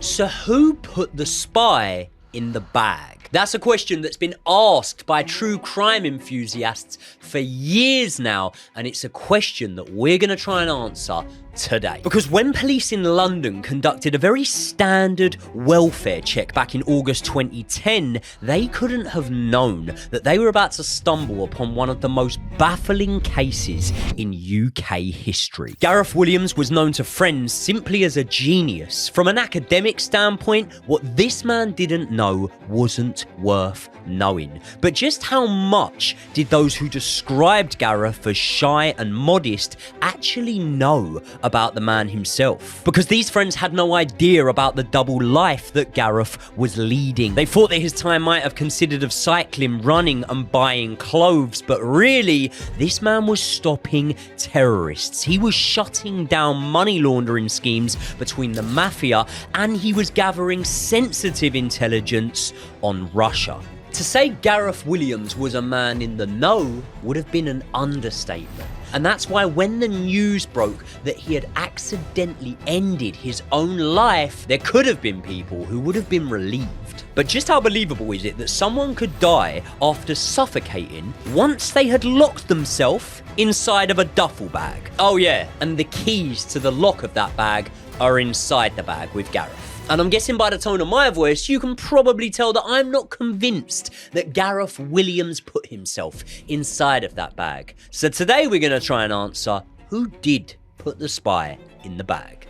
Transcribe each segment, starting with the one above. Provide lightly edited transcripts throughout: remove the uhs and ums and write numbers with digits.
So who put the spy in the bag? That's a question that's been asked by true crime enthusiasts for years now, and it's a question that we're going to try and answer today. Because when police in London conducted a very standard welfare check back in August 2010, they couldn't have known that they were about to stumble upon one of the most baffling cases in UK history. Gareth Williams was known to friends simply as a genius. From an academic standpoint, what this man didn't know wasn't worth knowing. But just how much did those who described Gareth as shy and modest actually know about the man himself? Because these friends had no idea about the double life that Gareth was leading. They thought that his time might have consisted of cycling, running and buying clothes, but really, this man was stopping terrorists. He was shutting down money laundering schemes between the mafia, and he was gathering sensitive intelligence on Russia. To say Gareth Williams was a man in the know would have been an understatement. And that's why when the news broke that he had accidentally ended his own life, there could have been people who would have been relieved. But just how believable is it that someone could die after suffocating once they had locked themselves inside of a duffel bag? Oh yeah, and the keys to the lock of that bag are inside the bag with Gareth. And I'm guessing by the tone of my voice, you can probably tell that I'm not convinced that Gareth Williams put himself inside of that bag. So today we're going to try and answer who did put the spy in the bag.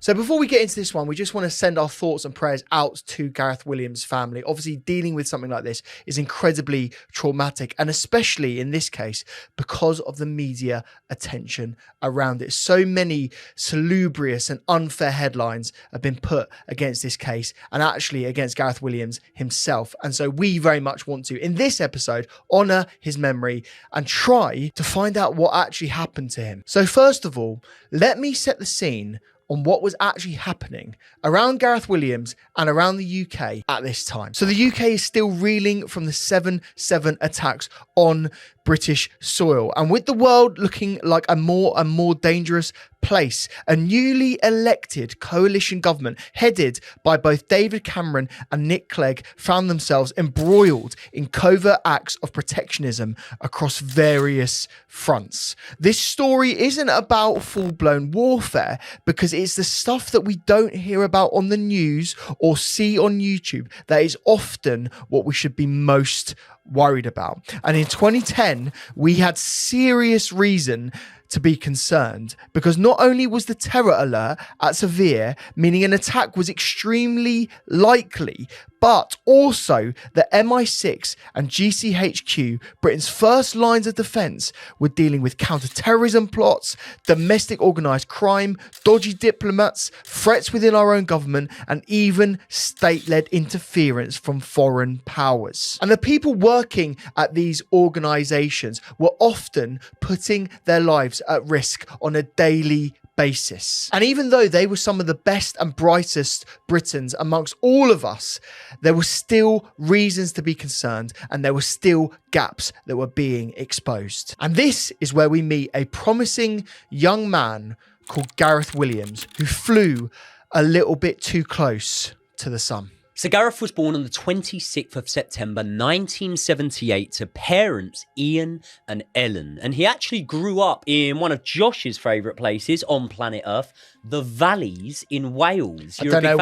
So before we get into this one, we just want to send our thoughts and prayers out to Gareth Williams' family. Obviously, dealing with something like this is incredibly traumatic, and especially in this case, because of the media attention around it. So many salubrious and unfair headlines have been put against this case, and actually against Gareth Williams himself. And so we very much want to, in this episode, honour his memory and try to find out what actually happened to him. So first of all, let me set the scene on what was actually happening around Gareth Williams and around the UK at this time. So the UK is still reeling from the 7/7 attacks on British soil. And with the world looking like a more and more dangerous place, a newly elected coalition government headed by both David Cameron and Nick Clegg found themselves embroiled in covert acts of protectionism across various fronts. This story isn't about full-blown warfare because it's the stuff that we don't hear about on the news or see on YouTube that is often what we should be most worried about. And in 2010, we had serious reason to be concerned because not only was the terror alert at severe, meaning an attack was extremely likely, but also the MI6 and GCHQ, Britain's first lines of defence, were dealing with counter-terrorism plots, domestic organised crime, dodgy diplomats, threats within our own government, and even state-led interference from foreign powers. And the people working at these organisations were often putting their lives at risk on a daily basis. And even though they were some of the best and brightest Britons amongst all of us, there were still reasons to be concerned, and there were still gaps that were being exposed. And this is where we meet a promising young man called Gareth Williams, who flew a little bit too close to the sun. So Gareth was born on the 26th of September 1978 to parents Ian and Ellen, and he actually grew up in one of Josh's favourite places on planet Earth, the Valleys in Wales. I don't know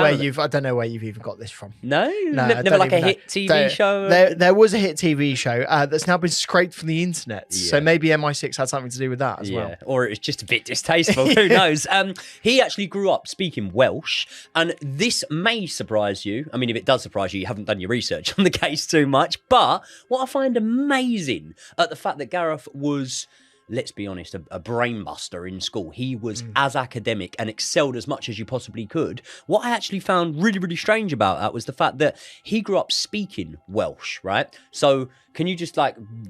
where you've even got this from. No, never like a hit TV show. There was a hit TV show that's now been scraped from the internet. Yeah. So maybe MI6 had something to do with that as well. Or it was just a bit distasteful. Who knows? He actually grew up speaking Welsh, and this may surprise you. I mean, if it does surprise you, you haven't done your research on the case too much. But what I find amazing at the fact that Gareth was, let's be honest, a brainbuster in school. He was as academic and excelled as much as you possibly could. What I actually found really, really strange about that was the fact that he grew up speaking Welsh, right? So can you just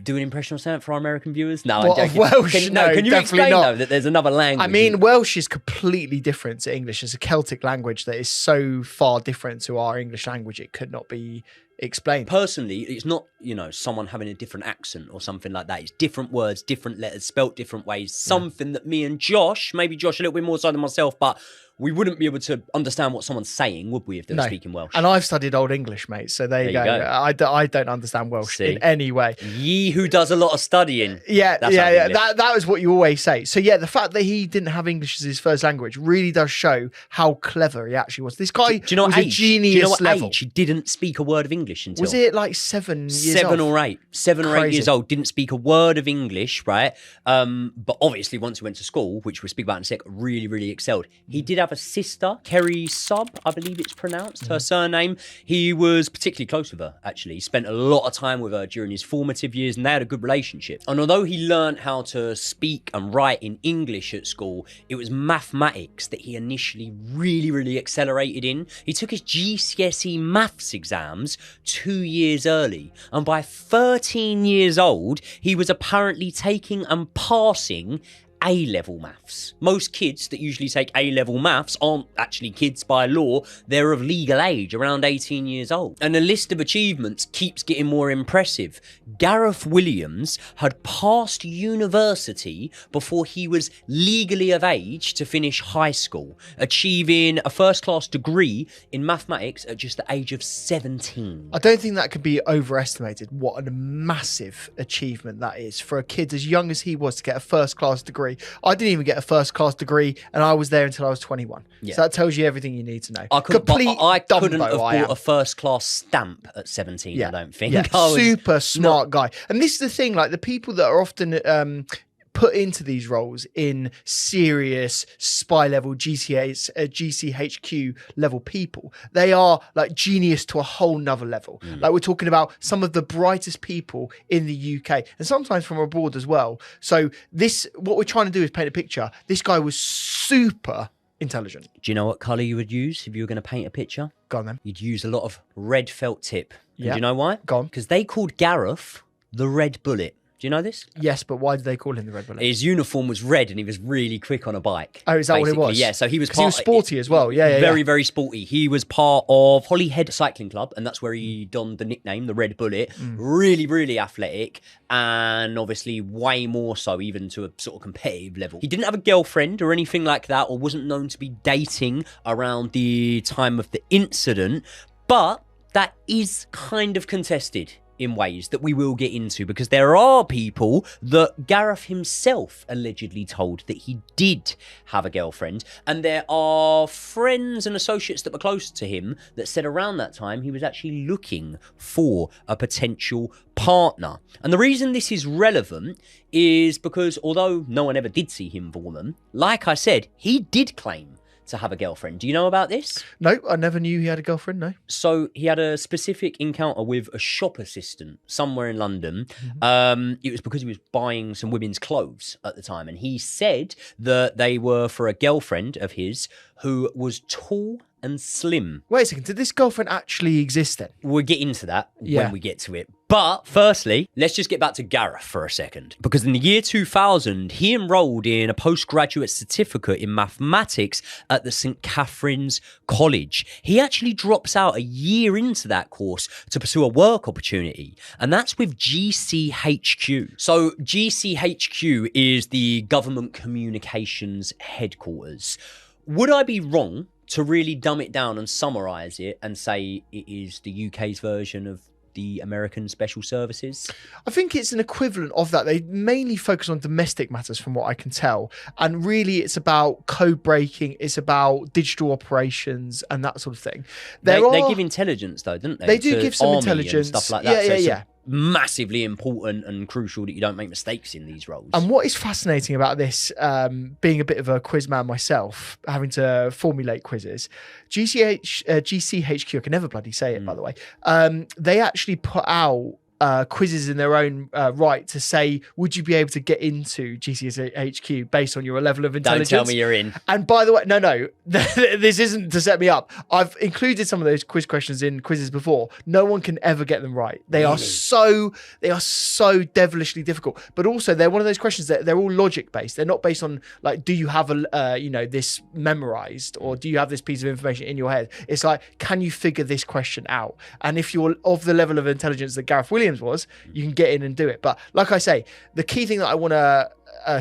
do an impression of saying for our American viewers? No, I'm joking. Welsh? Can you explain though that there's another language? I mean, Welsh is completely different to English. It's a Celtic language that is so far different to our English language. It could not be Explain. Personally, it's not, someone having a different accent or something like that. It's different words, different letters, spelt different ways. Something that me and Josh, maybe Josh a little bit more so than myself, but we wouldn't be able to understand what someone's saying, would we, if they were speaking Welsh? And I've studied Old English, mate. So there you go. I don't understand Welsh in any way. Ye who does a lot of studying. Yeah. That was what you always say. So yeah, the fact that he didn't have English as his first language really does show how clever he actually was. This guy do you know was what a genius do you know what level. Age? He didn't speak a word of English until. Was it like 7 years 7 off? or 8. 7 or 8 Crazy. years old, didn't speak a word of English, right? But obviously once he went to school, which we'll speak about in a sec, really, really excelled. He did have a sister, Kerry Sub, I believe it's pronounced, her surname. He was particularly close with her, actually. He spent a lot of time with her during his formative years, and they had a good relationship. And although he learned how to speak and write in English at school, it was mathematics that he initially really, really accelerated in. He took his GCSE maths exams 2 years early, and by 13 years old, he was apparently taking and passing A-level maths. Most kids that usually take A-level maths aren't actually kids by law. They're of legal age, around 18 years old. And the list of achievements keeps getting more impressive. Gareth Williams had passed university before he was legally of age to finish high school, achieving a first-class degree in mathematics at just the age of 17. I don't think that could be overestimated, what a massive achievement that is for a kid as young as he was to get a first-class degree. I didn't even get a first-class degree, and I was there until I was 21. Yeah. So that tells you everything you need to know. I couldn't have bought a first-class stamp at 17, I don't think. Yeah, super smart guy. And this is the thing, like the people that are often put into these roles in serious spy level GCHQ level people, they are like genius to a whole nother level. Like we're talking about some of the brightest people in the UK and sometimes from abroad as well. So what we're trying to do is paint a picture. This guy was super intelligent. Do you know what colour you would use if you were going to paint a picture? Go on then. You'd use a lot of red felt tip. Yeah. Do you know why? Go on. Because they called Gareth the Red Bullet. Do you know this? Yes, but why did they call him the Red Bullet? His uniform was red and he was really quick on a bike. Oh, is that basically. what it was? Yeah, so he was he was sporty as well. Yeah, very, very sporty. He was part of Holyhead Cycling Club, and that's where he donned the nickname, the Red Bullet. Really, really athletic, and obviously way more so even to a sort of competitive level. He didn't have a girlfriend or anything like that, or wasn't known to be dating around the time of the incident, but that is kind of contested in ways that we will get into, because there are people that Gareth himself allegedly told that he did have a girlfriend, and there are friends and associates that were close to him that said around that time he was actually looking for a potential partner. And the reason this is relevant is because although no one ever did see him with a woman, like I said, he did claim to have a girlfriend. Do you know about this? No, I never knew he had a girlfriend, no. So he had a specific encounter with a shop assistant somewhere in London. It was because he was buying some women's clothes at the time, and he said that they were for a girlfriend of his who was tall and slim. Wait a second, did this girlfriend actually exist then? We'll get into that when we get to it. But firstly, let's just get back to Gareth for a second. Because in the year 2000, he enrolled in a postgraduate certificate in mathematics at the St. Catherine's College. He actually drops out a year into that course to pursue a work opportunity, and that's with GCHQ. So GCHQ is the Government Communications Headquarters. Would I be wrong to really dumb it down and summarise it and say it is the UK's version of the American Special Services? I think it's an equivalent of that. They mainly focus on domestic matters from what I can tell. And really it's about code breaking, it's about digital operations and that sort of thing. They give intelligence though, don't they? They do give some intelligence. And stuff like that. Yeah. Massively important and crucial that you don't make mistakes in these roles. And what is fascinating about this, being a bit of a quiz man myself, having to formulate quizzes, GCHQ, I can never bloody say it, by the way, they actually put out quizzes in their own right to say, would you be able to get into GCHQ based on your level of intelligence? Don't tell me you're in. And by the way, no, this isn't to set me up. I've included some of those quiz questions in quizzes before. No one can ever get them right. They are so devilishly difficult. But also, they're one of those questions that they're all logic based. They're not based on like, do you have this memorized, or do you have this piece of information in your head? It's like, can you figure this question out? And if you're of the level of intelligence that Gareth Williams was, you can get in and do it. But like I say, the key thing that I want to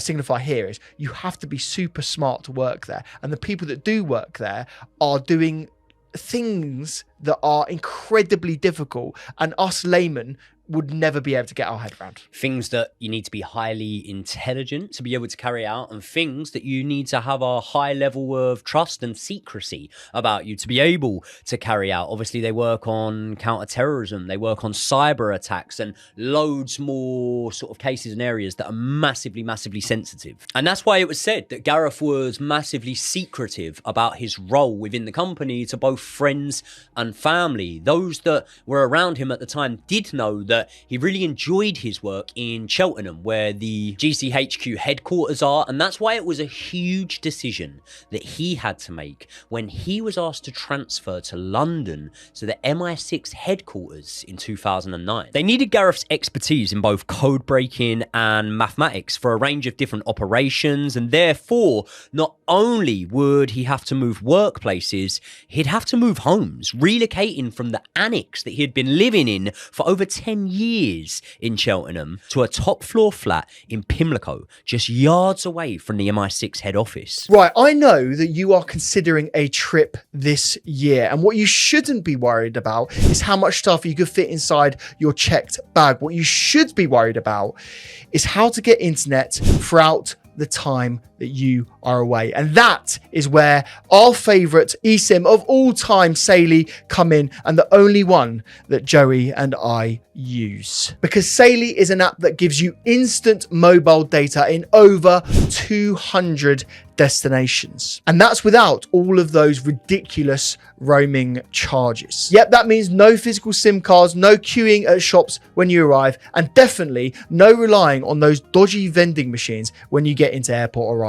signify here is you have to be super smart to work there, and the people that do work there are doing things that are incredibly difficult, and us laymen would never be able to get our head around. Things that you need to be highly intelligent to be able to carry out, and things that you need to have a high level of trust and secrecy about you to be able to carry out. Obviously, they work on counter-terrorism, they work on cyber attacks, and loads more sort of cases and areas that are massively, massively sensitive. And that's why it was said that Gareth was massively secretive about his role within the company to both friends and family. Those that were around him at the time did know that he really enjoyed his work in Cheltenham, where the GCHQ headquarters are, and that's why it was a huge decision that he had to make when he was asked to transfer to London to the MI6 headquarters in 2009. They needed Gareth's expertise in both code breaking and mathematics for a range of different operations, and therefore not only would he have to move workplaces, he'd have to move homes, relocating from the annex that he had been living in for over 10 years in Cheltenham to a top floor flat in Pimlico, just yards away from the MI6 head office. Right, I know that you are considering a trip this year, and what you shouldn't be worried about is how much stuff you could fit inside your checked bag. What you should be worried about is how to get internet throughout the time that you are away. And that is where our favourite eSIM of all time, Saily, come in, and the only one that Joey and I use. Because Saily is an app that gives you instant mobile data in over 200 destinations. And that's without all of those ridiculous roaming charges. Yep, that means no physical SIM cards, no queuing at shops when you arrive, and definitely no relying on those dodgy vending machines when you get into airport arrivals.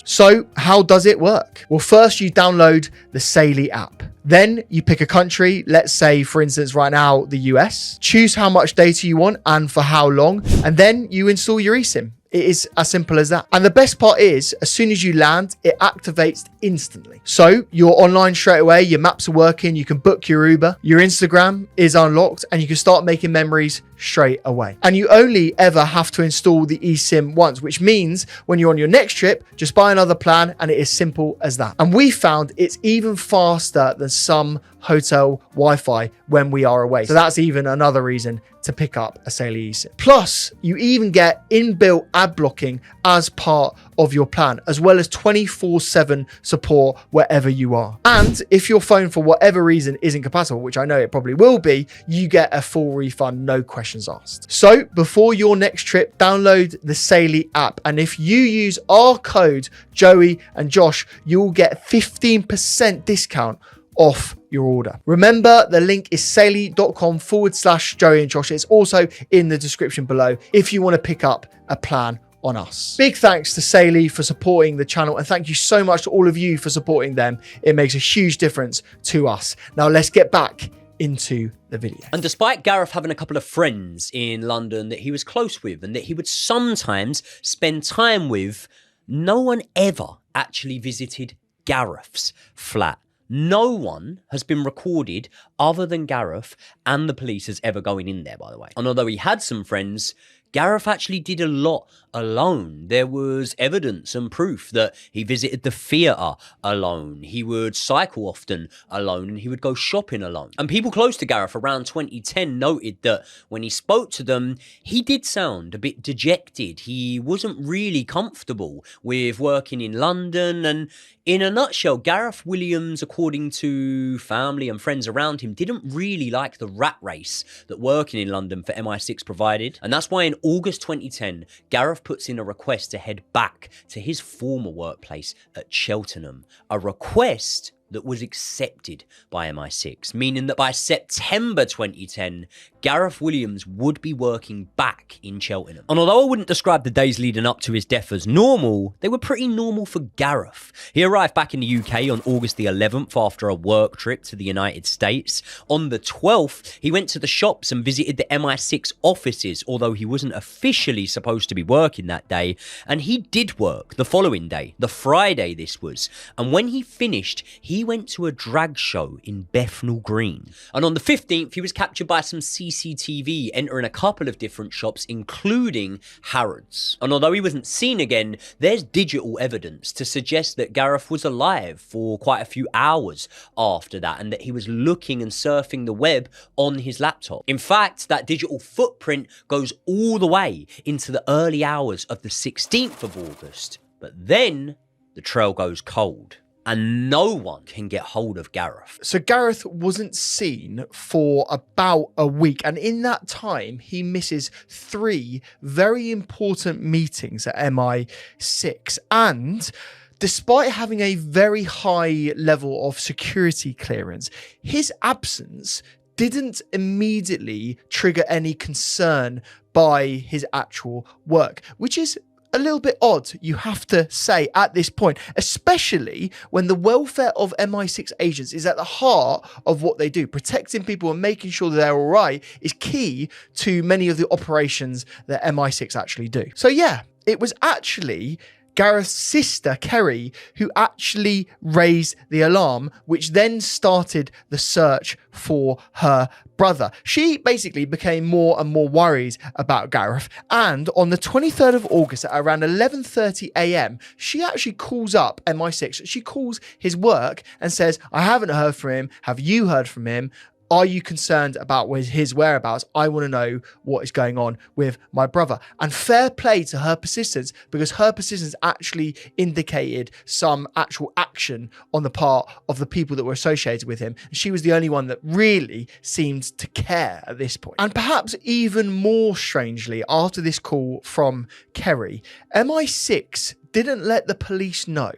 So how does it work? Well, first you download the Saily app. Then you pick a country, let's say, for instance, right now, the US. Choose how much data you want and for how long, and then you install your eSIM. It is as simple as that. And the best part is, as soon as you land, it activates instantly. So you're online straight away, your maps are working, you can book your Uber, your Instagram is unlocked, and you can start making memories straight away. And you only ever have to install the eSIM once, which means when you're on your next trip, just buy another plan, and it is simple as that. And we found it's even faster than some hotel Wi-Fi when we are away. So that's even another reason to pick up a Saily eSIM. Plus, you even get inbuilt ad blocking as part of your plan, as well as 24/7 support wherever you are. And if your phone for whatever reason isn't compatible, which I know it probably will be, you get a full refund, no questions asked. So before your next trip, download the Saily app. And if you use our code Joey and Josh, you'll get 15% discount off your order. Remember, the link is saily.com/Joey and Josh. It's also in the description below if you want to pick up a plan on us. Big thanks to Saily for supporting the channel, and thank you so much to all of you for supporting them. It makes a huge difference to us. Now let's get back into the video. And despite Gareth having a couple of friends in London that he was close with and that he would sometimes spend time with, no one ever actually visited Gareth's flat. No one has been recorded other than Gareth and the police as ever going in there, by the way. And although he had some friends, Gareth actually did a lot alone. There was evidence and proof that he visited the theatre alone. He would cycle often alone, and he would go shopping alone. And people close to Gareth around 2010 noted that when he spoke to them, he did sound a bit dejected. He wasn't really comfortable with working in London. And in a nutshell, Gareth Williams, according to family and friends around him, didn't really like the rat race that working in London for MI6 provided. And that's why in August 2010, Gareth puts in a request to head back to his former workplace at Cheltenham. A request that was accepted by MI6, meaning that by September 2010, Gareth Williams would be working back in Cheltenham. And although I wouldn't describe the days leading up to his death as normal, they were pretty normal for Gareth. He arrived back in the UK on August the 11th after a work trip to the United States. On the 12th, he went to the shops and visited the MI6 offices, although he wasn't officially supposed to be working that day. And he did work the following day, the Friday this was. And when he finished, he went to a drag show in Bethnal Green. And on the 15th, he was captured by some CCTV entering a couple of different shops, including Harrods. And although he wasn't seen again, there's digital evidence to suggest that Gareth was alive for quite a few hours after that, and that he was looking and surfing the web on his laptop. In fact, that digital footprint goes all the way into the early hours of the 16th of August. But then the trail goes cold, and no one can get hold of Gareth. So Gareth wasn't seen for about a week, and in that time he misses 3 very important meetings at MI6. And despite having a very high level of security clearance, his absence didn't immediately trigger any concern by his actual work, which is a little bit odd, you have to say, at this point, especially when the welfare of MI6 agents is at the heart of what they do. Protecting people and making sure that they're all right is key to many of the operations that MI6 actually do. So yeah, it was actually Gareth's sister, Kerry, who actually raised the alarm, which then started the search for her brother. She basically became more and more worried about Gareth, and on the 23rd of August at around 11:30 a.m, she actually calls up MI6. She calls his work and says, "I haven't heard from him. Have you heard from him? Are you concerned about his whereabouts? I want to know what is going on with my brother." And fair play to her persistence, because her persistence actually indicated some actual action on the part of the people that were associated with him. She was the only one that really seemed to care at this point. And perhaps even more strangely, after this call from Kerry, MI6 didn't let the police know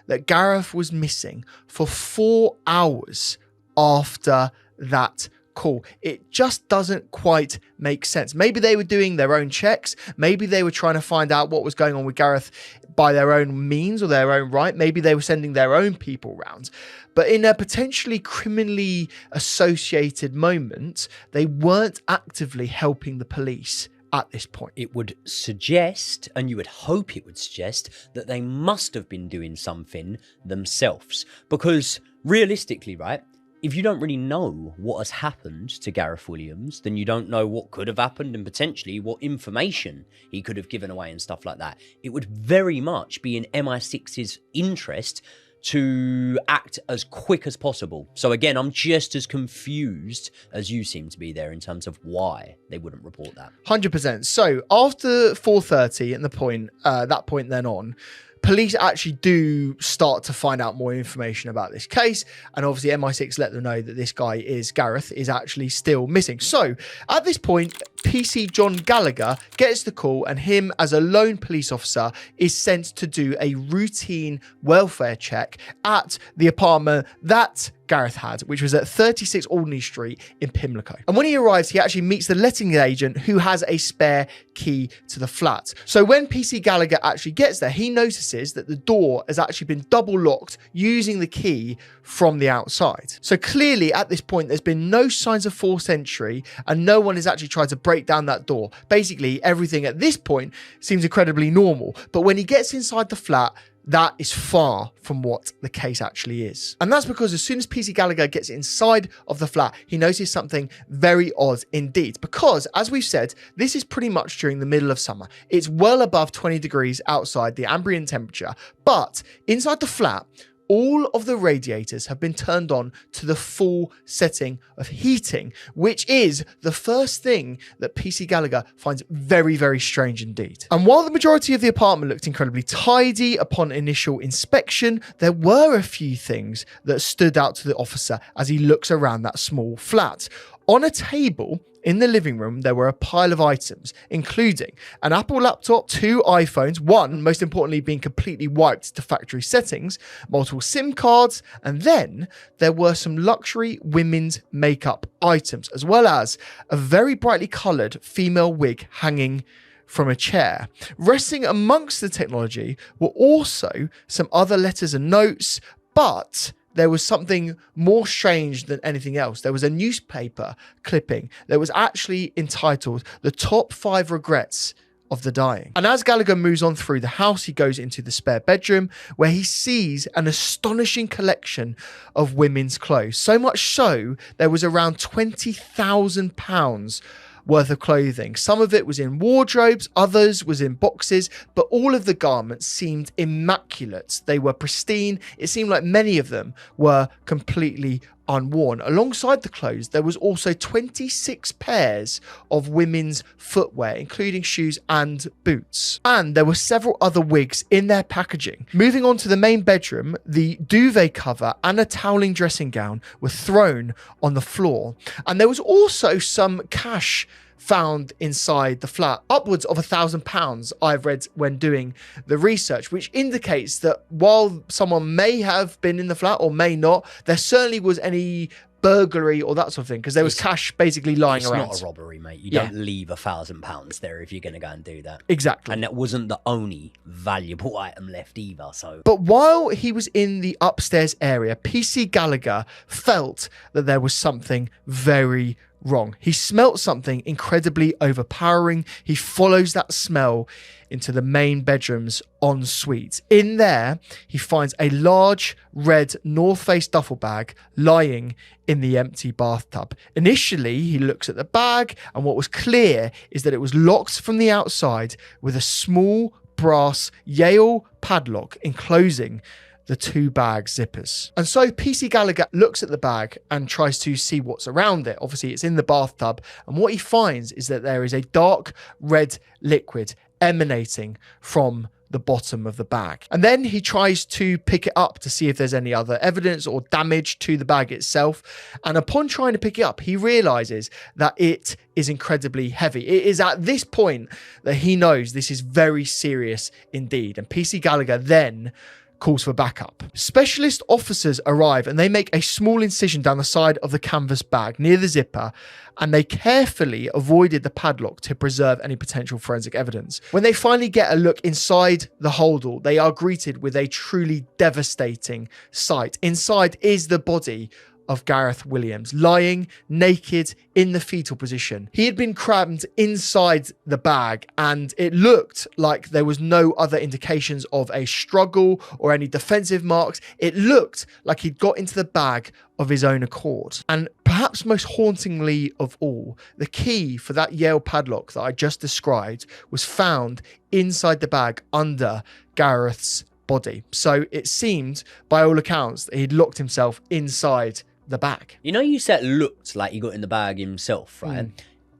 that Gareth was missing for 4 hours after that call. It just doesn't quite make sense. Maybe they were doing their own checks. Maybe they were trying to find out what was going on with Gareth by their own means or their own right. Maybe they were sending their own people round. But in a potentially criminally associated moment, they weren't actively helping the police at this point. It would suggest, and you would hope it would suggest, that they must have been doing something themselves. Because realistically, right, if you don't really know what has happened to Gareth Williams, then you don't know what could have happened and potentially what information he could have given away and stuff like that. It would very much be in MI6's interest to act as quick as possible. So again, I'm just as confused as you seem to be there in terms of why they wouldn't report that. 100%. So after 4:30 and that point then on, police actually do start to find out more information about this case, and obviously MI6 let them know that this guy Gareth is actually still missing. So at this point, PC John Gallagher gets the call, and him as a lone police officer is sent to do a routine welfare check at the apartment that Gareth had, which was at 36 Alderney Street in Pimlico. And when he arrives, he actually meets the letting agent who has a spare key to the flat. So when PC Gallagher actually gets there, he notices that the door has actually been double locked using the key from the outside. So clearly at this point, there's been no signs of forced entry and no one has actually tried to break down that door. Basically, everything at this point seems incredibly normal. But when he gets inside the flat, that is far from what the case actually is. And that's because as soon as PC Gallagher gets inside of the flat, he notices something very odd indeed. Because, as we've said, this is pretty much during the middle of summer. It's well above 20 degrees outside, the ambient temperature. But inside the flat, all of the radiators have been turned on to the full setting of heating, which is the first thing that PC Gallagher finds very, very strange indeed. And while the majority of the apartment looked incredibly tidy upon initial inspection, there were a few things that stood out to the officer as he looks around that small flat. On a table in the living room, there were a pile of items, including an Apple laptop, 2 iPhones, one, most importantly, being completely wiped to factory settings, multiple SIM cards, and then there were some luxury women's makeup items, as well as a very brightly coloured female wig hanging from a chair. Resting amongst the technology were also some other letters and notes, but there was something more strange than anything else. There was a newspaper clipping that was actually entitled "The Top 5 Regrets of the Dying." And as Gallagher moves on through the house, he goes into the spare bedroom where he sees an astonishing collection of women's clothes. So much so, there was around £20,000 worth of clothing. Some of it was in wardrobes, others was in boxes, but all of the garments seemed immaculate. They were pristine. It seemed like many of them were completely unworn. Alongside the clothes, there was also 26 pairs of women's footwear, including shoes and boots. And there were several other wigs in their packaging. Moving on to the main bedroom, the duvet cover and a toweling dressing gown were thrown on the floor. And there was also some cash found inside the flat, upwards of £1,000 I've read when doing the research, which indicates that while someone may have been in the flat or may not, there certainly was any burglary or that sort of thing, because there was cash basically lying around. It's not a robbery, mate. You don't leave £1,000 there if you're going to go and do that. Exactly. And that wasn't the only valuable item left either. So, but while he was in the upstairs area, PC Gallagher felt that there was something very wrong. He smelt something incredibly overpowering. He follows that smell into the main bedroom's ensuite. In there, he finds a large red North Face duffel bag lying in the empty bathtub. Initially, he looks at the bag, and what was clear is that it was locked from the outside with a small brass Yale padlock enclosing the 2 bag zippers. And so PC Gallagher looks at the bag and tries to see what's around it. Obviously, it's in the bathtub. And what he finds is that there is a dark red liquid emanating from the bottom of the bag. And then he tries to pick it up to see if there's any other evidence or damage to the bag itself. And upon trying to pick it up, he realizes that it is incredibly heavy. It is at this point that he knows this is very serious indeed. And PC Gallagher then calls for backup. Specialist officers arrive and they make a small incision down the side of the canvas bag near the zipper, and they carefully avoided the padlock to preserve any potential forensic evidence. When they finally get a look inside the holdall, they are greeted with a truly devastating sight. Inside is the body of Gareth Williams, lying naked in the fetal position. He had been crammed inside the bag, and it looked like there was no other indications of a struggle or any defensive marks. It looked like he'd got into the bag of his own accord. And perhaps most hauntingly of all, the key for that Yale padlock that I just described was found inside the bag under Gareth's body. So it seemed, by all accounts, that he'd locked himself inside the bag. You know, you said looked like he got in the bag himself, right?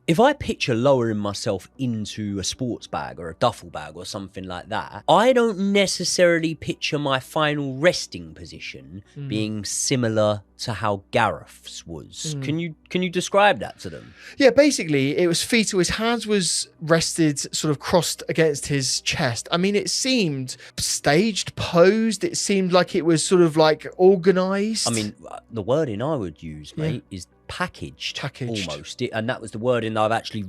If I picture lowering myself into a sports bag or a duffel bag or something like that, I don't necessarily picture my final resting position being similar to how Gareth's was. Can you describe that to them? Yeah, basically it was fetal. His hands was rested sort of crossed against his chest. I mean, it seemed staged, posed. It seemed like it was sort of like organized. I mean, the wording I would use, mate, is packaged almost, and that was the wording I've actually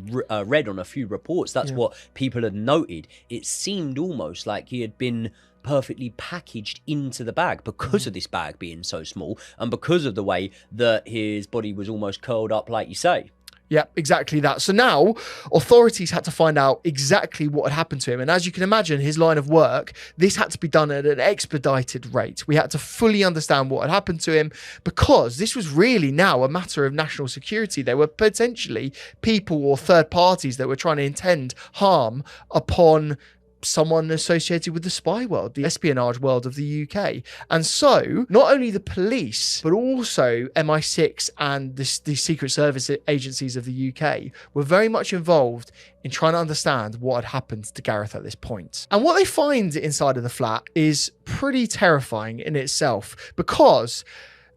read on a few reports. That's what people had noted. It seemed almost like he had been perfectly packaged into the bag because of this bag being so small and because of the way that his body was almost curled up, like you say. Yeah, exactly that. So now authorities had to find out exactly what had happened to him. And as you can imagine, his line of work, this had to be done at an expedited rate. We had to fully understand what had happened to him because this was really now a matter of national security. There were potentially people or third parties that were trying to intend harm upon someone associated with the spy world, the espionage world of the UK. And so not only the police, but also MI6 and the Secret Service agencies of the UK were very much involved in trying to understand what had happened to Gareth at this point. And what they find inside of the flat is pretty terrifying in itself, because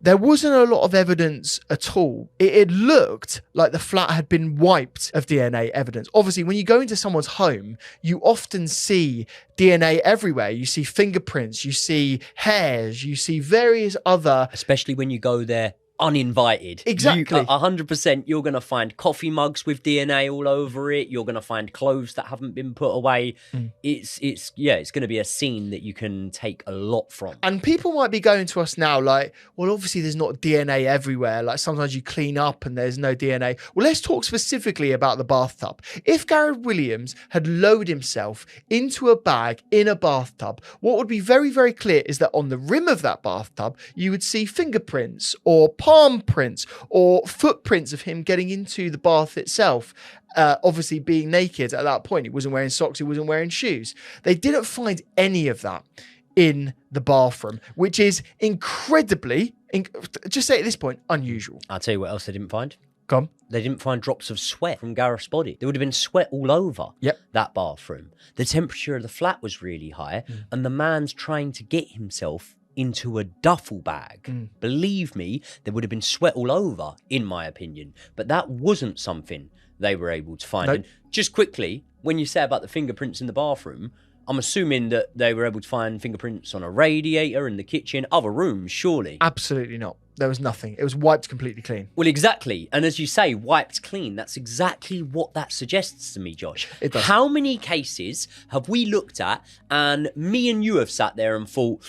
there wasn't a lot of evidence at all. It looked like the flat had been wiped of DNA evidence. Obviously, when you go into someone's home, you often see DNA everywhere. You see fingerprints, you see hairs, you see various other... Especially when you go there uninvited. Exactly. 100% you're going to find coffee mugs with DNA all over it. You're going to find clothes that haven't been put away. It's going to be a scene that you can take a lot from. And people might be going to us now like, well, obviously there's not DNA everywhere. Like sometimes you clean up and there's no DNA. Well, let's talk specifically about the bathtub. If Gareth Williams had lowered himself into a bag in a bathtub, what would be very, very clear is that on the rim of that bathtub, you would see fingerprints or palm prints or footprints of him getting into the bath itself. Obviously being naked at that point. He wasn't wearing socks, he wasn't wearing shoes. They didn't find any of that in the bathroom, which is incredibly, just say at this point, unusual. I'll tell you what else they didn't find. Go on. They didn't find drops of sweat from Gareth's body. There would have been sweat all over that bathroom. The temperature of the flat was really high, and the man's trying to get himself into a duffel bag. Believe me, there would have been sweat all over, in my opinion. But that wasn't something they were able to find. Nope. And just quickly, when you say about the fingerprints in the bathroom, I'm assuming that they were able to find fingerprints on a radiator in the kitchen, other rooms, surely. Absolutely not. There was nothing. It was wiped completely clean. Well, exactly. And as you say, wiped clean. That's exactly what that suggests to me, Josh. It does. How many cases have we looked at and me and you have sat there and thought,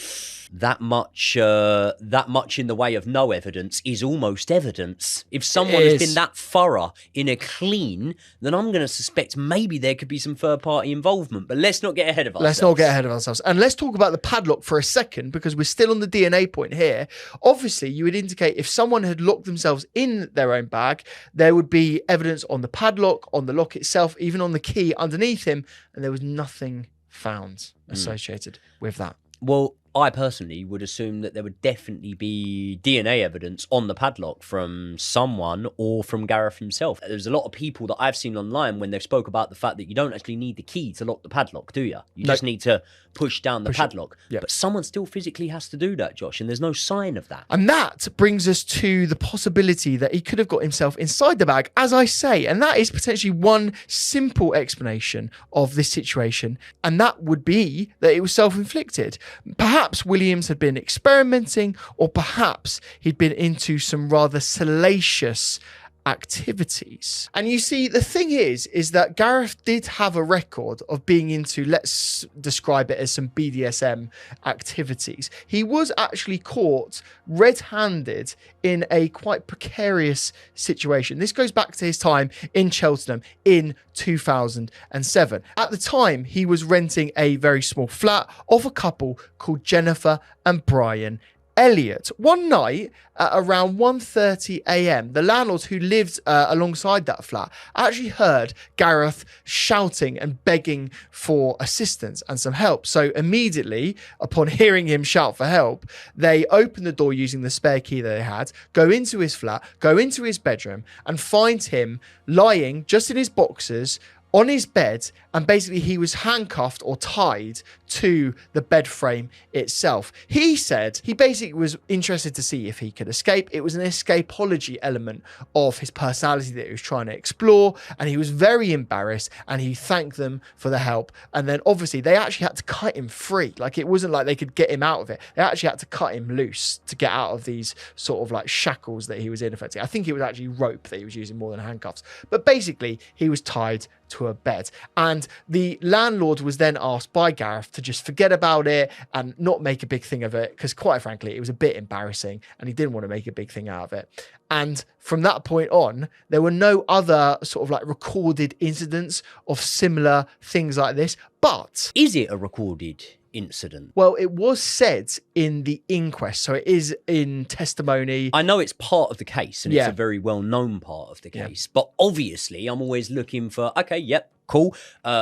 that much in the way of no evidence is almost evidence. If someone has been that thorough in a clean, then I'm going to suspect maybe there could be some third-party involvement. But let's not get ahead of ourselves. Let's not get ahead of ourselves. And let's talk about the padlock for a second, because we're still on the DNA point here. Obviously, you would indicate if someone had locked themselves in their own bag, there would be evidence on the padlock, on the lock itself, even on the key underneath him, and there was nothing found associated with that. Well, I personally would assume that there would definitely be DNA evidence on the padlock from someone or from Gareth himself. There's a lot of people that I've seen online when they've spoke about the fact that you don't actually need the key to lock the padlock, do you? You just need to push down the padlock. But someone still physically has to do that, Josh, and there's no sign of that. And that brings us to the possibility that he could have got himself inside the bag, as I say, and that is potentially one simple explanation of this situation, and that would be that it was self-inflicted. Perhaps Williams had been experimenting, or perhaps he'd been into some rather salacious activities. And you see, the thing is that Gareth did have a record of being into, let's describe it as some BDSM activities. He was actually caught red-handed in a quite precarious situation. This goes back to his time in Cheltenham in 2007. At the time, he was renting a very small flat of a couple called Jennifer and Brian Elliot. One night at around 1:30 a.m, the landlord who lived alongside that flat actually heard Gareth shouting and begging for assistance and some help. So immediately upon hearing him shout for help, they opened the door using the spare key that they had, go into his flat, go into his bedroom, and find him lying just in his boxers on his bed, and basically he was handcuffed or tied to the bed frame itself. He said he basically was interested to see if he could escape. It was an escapology element of his personality that he was trying to explore, and he was very embarrassed, and he thanked them for the help. And then obviously they actually had to cut him free. Like, it wasn't like they could get him out of it. They actually had to cut him loose to get out of these sort of like shackles that he was in, effectively. I think it was actually rope that he was using more than handcuffs. But basically he was tied to a bed, and the landlord was then asked by Gareth to just forget about it and not make a big thing of it, because quite frankly it was a bit embarrassing and he didn't want to make a big thing out of it. And from that point on, there were no other sort of like recorded incidents of similar things like this. But is it a recorded incident? Well, it was said in the inquest, so it is in testimony. I know it's part of the case, and it's a very well-known part of the case, but obviously I'm always looking for, okay, yep, cool,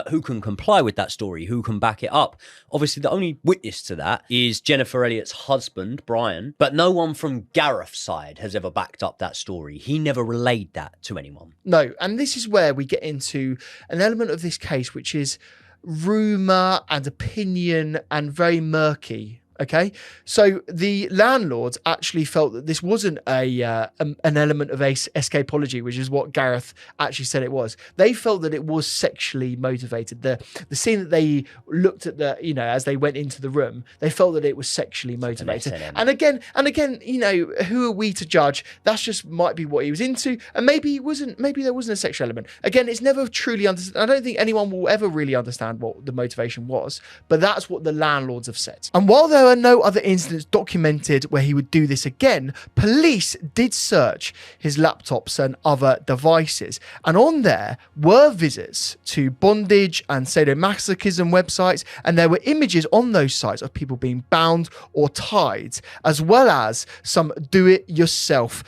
who can comply with that story, who can back it up. Obviously the only witness to that is Jennifer Elliott's husband, Brian, but no one from Gareth's side has ever backed up that story. He never relayed that to anyone. No, and this is where we get into an element of this case which is rumour and opinion and very murky Okay, so the landlords actually felt that this wasn't an element of escapology, which is what Gareth actually said it was. They felt that it was sexually motivated. The scene that they looked at, as they went into the room, they felt that it was sexually motivated. And again, who are we to judge? That's just might be what he was into, and maybe he wasn't. Maybe there wasn't a sexual element. Again, it's never truly understood. I don't think anyone will ever really understand what the motivation was, but that's what the landlords have said. And while there are no other incidents documented where he would do this again, police did search his laptops and other devices, and on there were visits to bondage and sadomasochism websites, and there were images on those sites of people being bound or tied, as well as some do-it-yourself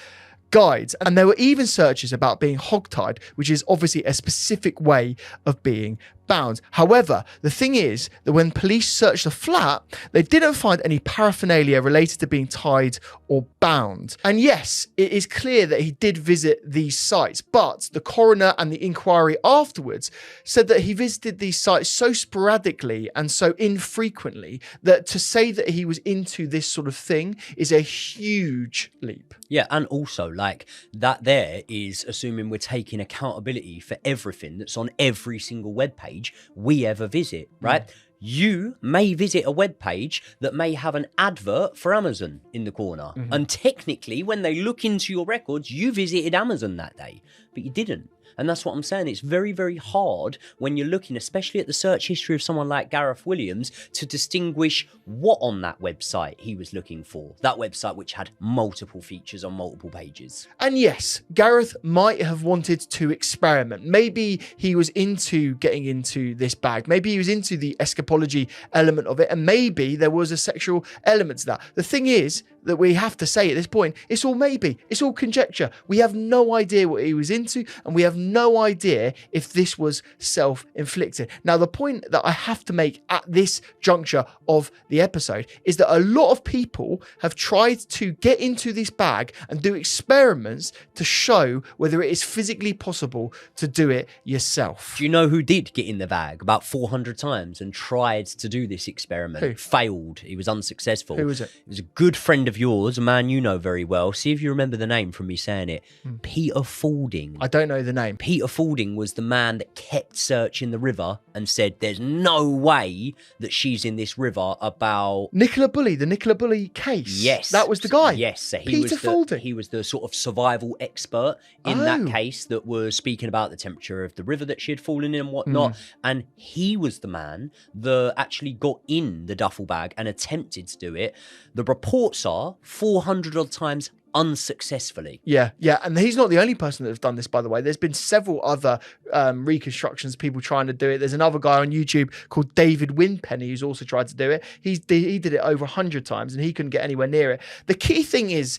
guides. And there were even searches about being hogtied, which is obviously a specific way of being bound. However, the thing is that when police searched the flat, they didn't find any paraphernalia related to being tied or bound. And yes, it is clear that he did visit these sites, but the coroner and the inquiry afterwards said that he visited these sites so sporadically and so infrequently that to say that he was into this sort of thing is a huge leap. Yeah, and also, like, that there is assuming we're taking accountability for everything that's on every single webpage we ever visit, right? You may visit a web page that may have an advert for Amazon in the corner. And technically, when they look into your records, you visited Amazon that day, but you didn't. And that's what I'm saying. It's very, very hard when you're looking, especially at the search history of someone like Gareth Williams, to distinguish what on that website he was looking for. That website which had multiple features on multiple pages. And yes, Gareth might have wanted to experiment. Maybe he was into getting into this bag. Maybe he was into the escapology element of it. And maybe there was a sexual element to that. The thing is that we have to say at this point, it's all maybe. It's all conjecture. We have no idea what he was into, and we have no idea if this was self-inflicted. Now, the point that I have to make at this juncture of the episode is that a lot of people have tried to get into this bag and do experiments to show whether it is physically possible to do it yourself. Do you know who did get in the bag about 400 times and tried to do this experiment? Who? Failed. He was unsuccessful. Who was it? It was a good friend of yours, a man you know very well. See if you remember the name from me saying it. Peter Faulding. I don't know the name. Peter Faulding was the man that kept searching the river and said there's no way that she's in this river about... Nicola Bulley, the Nicola Bulley case. Yes. That was the guy. Yes. So Peter Faulding. He was the sort of survival expert in that case that was speaking about the temperature of the river that she had fallen in and whatnot. And he was the man that actually got in the duffel bag and attempted to do it. The reports are 400 odd times unsuccessfully. Yeah. And he's not the only person that has done this, by the way. There's been several other reconstructions, people trying to do it. There's another guy on YouTube called David Winpenny who's also tried to do it. He did it over 100 times and he couldn't get anywhere near it. The key thing is,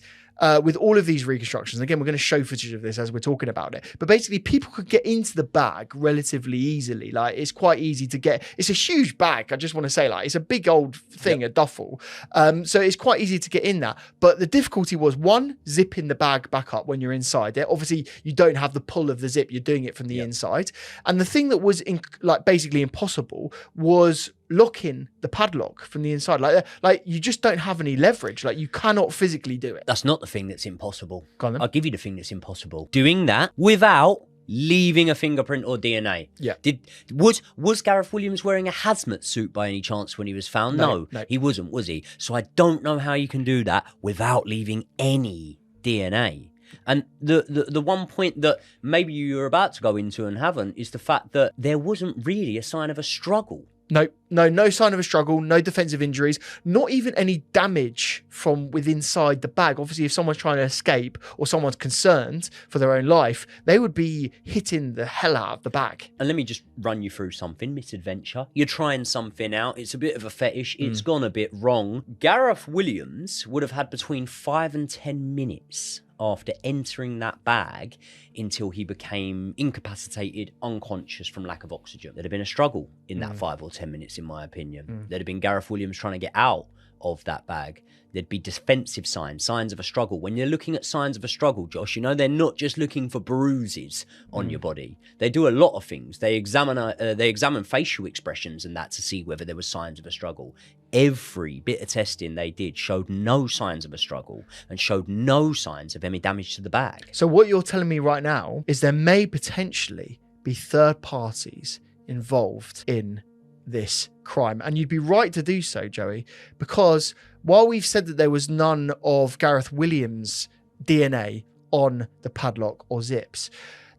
with all of these reconstructions, again, we're going to show footage of this as we're talking about it, but basically people could get into the bag relatively easily. Like, it's quite easy to get. It's a huge bag. I just want to say, like, it's a big old thing, a duffel. So it's quite easy to get in that. But the difficulty was, one, zipping the bag back up when you're inside it. Obviously, you don't have the pull of the zip. You're doing it from the inside. And the thing that was basically impossible was locking the padlock from the inside. Like you just don't have any leverage. Like, you cannot physically do it. That's not the thing that's impossible. Go on then. I'll give you the thing that's impossible. Doing that without leaving a fingerprint or DNA. Yeah. Was Gareth Williams wearing a hazmat suit by any chance when he was found? No. He wasn't, was he? So I don't know how you can do that without leaving any DNA. And the one point that maybe you're about to go into and haven't is the fact that there wasn't really a sign of a struggle. No sign of a struggle, no defensive injuries, not even any damage from within inside the bag. Obviously, if someone's trying to escape or someone's concerned for their own life, they would be hitting the hell out of the bag. And let me just run you through something, misadventure. You're trying something out, it's a bit of a fetish, it's gone a bit wrong. Gareth Williams would have had between 5 and 10 minutes after entering that bag until he became incapacitated, unconscious from lack of oxygen. There'd have been a struggle in that 5 or 10 minutes, in my opinion. There'd have been Gareth Williams trying to get out of that bag. There'd be defensive signs of a struggle. When you're looking at signs of a struggle, Josh, you know, they're not just looking for bruises on your body. They do a lot of things. They examine facial expressions and that to see whether there were signs of a struggle. every bit of testing they did showed no signs of a struggle and showed no signs of any damage to the bag. So what you're telling me right now is there may potentially be third parties involved in this crime. And you'd be right to do so, Joey, because while we've said that there was none of Gareth Williams' DNA on the padlock or zips,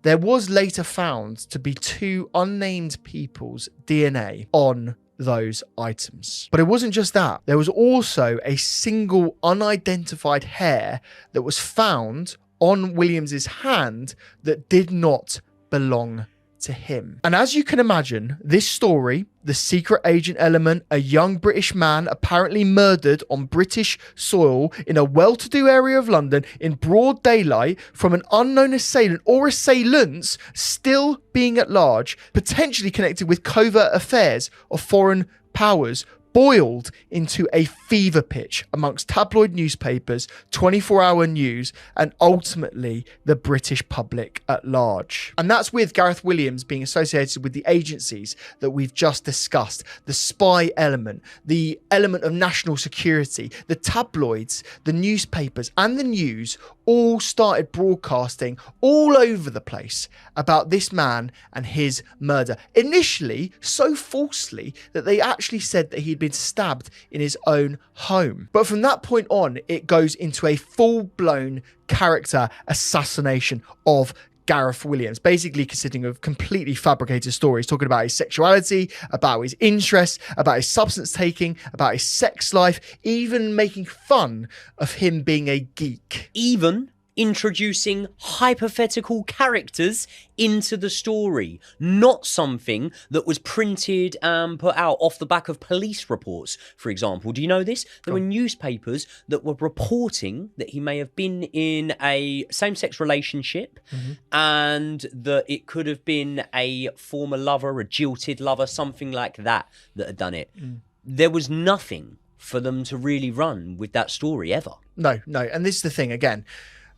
there was later found to be 2 unnamed people's DNA on those items. But it wasn't just that. There was also a single unidentified hair that was found on Williams's hand that did not belong to him. And as you can imagine, this story, the secret agent element, a young British man apparently murdered on British soil in a well-to-do area of London in broad daylight from an unknown assailant or assailants still being at large, potentially connected with covert affairs of foreign powers, boiled into a fever pitch amongst tabloid newspapers, 24-hour news, and ultimately the British public at large. And that's with Gareth Williams being associated with the agencies that we've just discussed, the spy element, the element of national security, the tabloids, the newspapers, and the news all started broadcasting all over the place about this man and his murder. Initially, so falsely that they actually said that he'd been stabbed in his own home. But from that point on, it goes into a full-blown character assassination of Gareth Williams, basically consisting of completely fabricated stories, talking about his sexuality, about his interests, about his substance taking, about his sex life, even making fun of him being a geek. Even introducing hypothetical characters into the story, not something that was printed and put out off the back of police reports, for example. Do you know this? There were newspapers that were reporting that he may have been in a same-sex relationship and that it could have been a former lover, a jilted lover, something like that had done it. There was nothing for them to really run with that story ever. No. And this is the thing, again,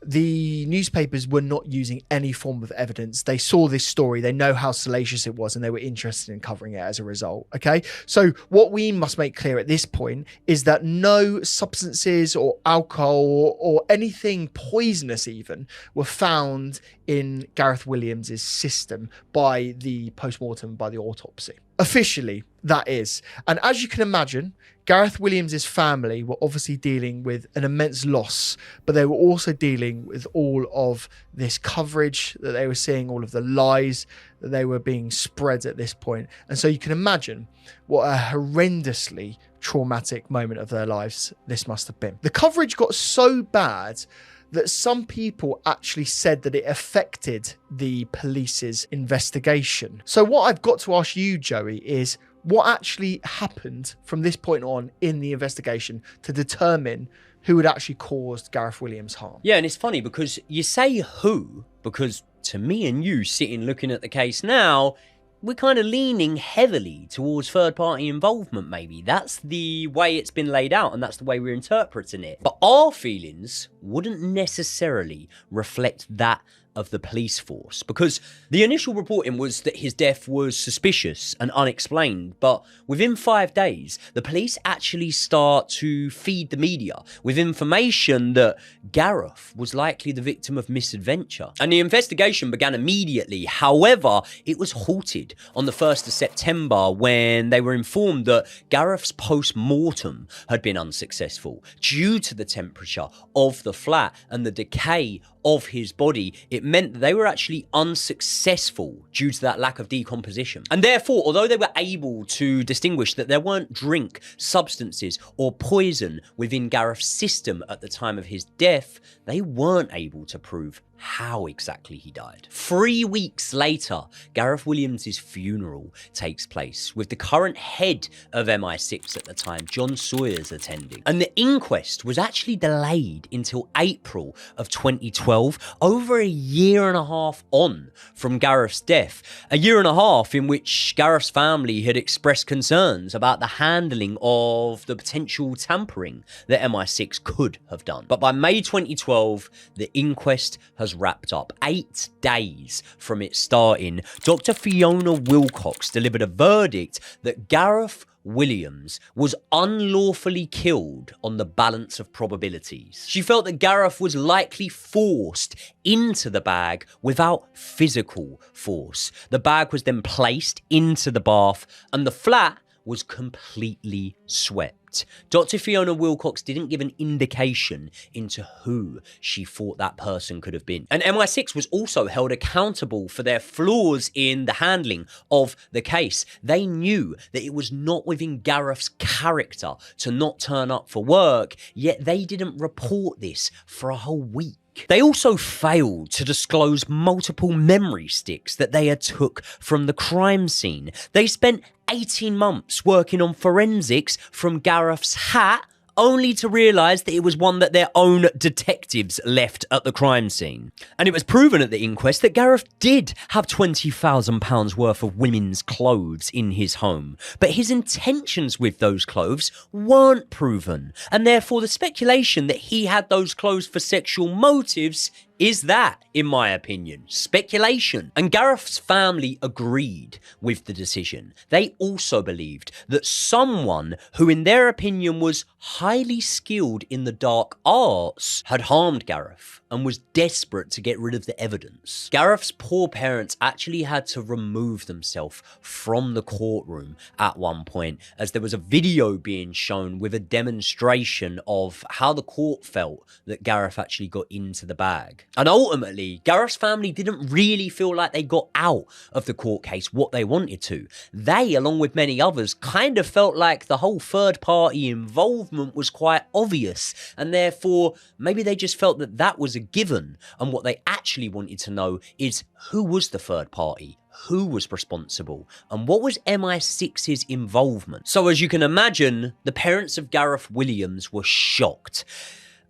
the newspapers were not using any form of evidence. They saw this story, they know how salacious it was, and they were interested in covering it as a result. Okay, so what we must make clear at this point is that no substances or alcohol or anything poisonous even were found in Gareth Williams's system by the post-mortem, by the autopsy. Officially, that is. And as you can imagine, Gareth Williams' family were obviously dealing with an immense loss, but they were also dealing with all of this coverage that they were seeing, all of the lies that they were being spread at this point. And so you can imagine what a horrendously traumatic moment of their lives this must have been. The coverage got so bad that some people actually said that it affected the police's investigation. So what I've got to ask you, Joey, is what actually happened from this point on in the investigation to determine who had actually caused Gareth Williams harm? Yeah, and it's funny because you say who, because to me and you sitting looking at the case now, we're kind of leaning heavily towards third-party involvement, maybe. That's the way it's been laid out, and that's the way we're interpreting it. But our feelings wouldn't necessarily reflect that of the police force, because the initial reporting was that his death was suspicious and unexplained, but within 5 days, the police actually start to feed the media with information that Gareth was likely the victim of misadventure. And the investigation began immediately. However, it was halted on the 1st of September when they were informed that Gareth's post-mortem had been unsuccessful due to the temperature of the flat and the decay of his body. It meant that they were actually unsuccessful due to that lack of decomposition. And therefore, although they were able to distinguish that there weren't drink, substances, or poison within Gareth's system at the time of his death, they weren't able to prove how exactly he died. 3 weeks later, Gareth Williams' funeral takes place, with the current head of MI6 at the time, John Sawyers, attending. And the inquest was actually delayed until April of 2012, over a year and a half on from Gareth's death. A year and a half in which Gareth's family had expressed concerns about the handling of the potential tampering that MI6 could have done. But by May 2012, the inquest has wrapped up. 8 days from its starting, Dr. Fiona Wilcox delivered a verdict that Gareth Williams was unlawfully killed on the balance of probabilities. She felt that Gareth was likely forced into the bag without physical force. The bag was then placed into the bath and the flat was completely swept. Dr. Fiona Wilcox didn't give an indication into who she thought that person could have been. And MI6 was also held accountable for their flaws in the handling of the case. They knew that it was not within Gareth's character to not turn up for work, yet they didn't report this for a whole week. They also failed to disclose multiple memory sticks that they had took from the crime scene. They spent 18 months working on forensics from Gareth's hat, only to realise that it was one that their own detectives left at the crime scene. And it was proven at the inquest that Gareth did have £20,000 worth of women's clothes in his home, but his intentions with those clothes weren't proven, and therefore the speculation that he had those clothes for sexual motives is that, in my opinion, speculation. And Gareth's family agreed with the decision. They also believed that someone who, in their opinion, was highly skilled in the dark arts had harmed Gareth and was desperate to get rid of the evidence. Gareth's poor parents actually had to remove themselves from the courtroom at one point, as there was a video being shown with a demonstration of how the court felt that Gareth actually got into the bag. And ultimately, Gareth's family didn't really feel like they got out of the court case what they wanted to. They, along with many others, kind of felt like the whole third-party involvement was quite obvious, and therefore maybe they just felt that that was a given, and what they actually wanted to know is who was the third party? Who was responsible? And what was MI6's involvement? So as you can imagine, the parents of Gareth Williams were shocked.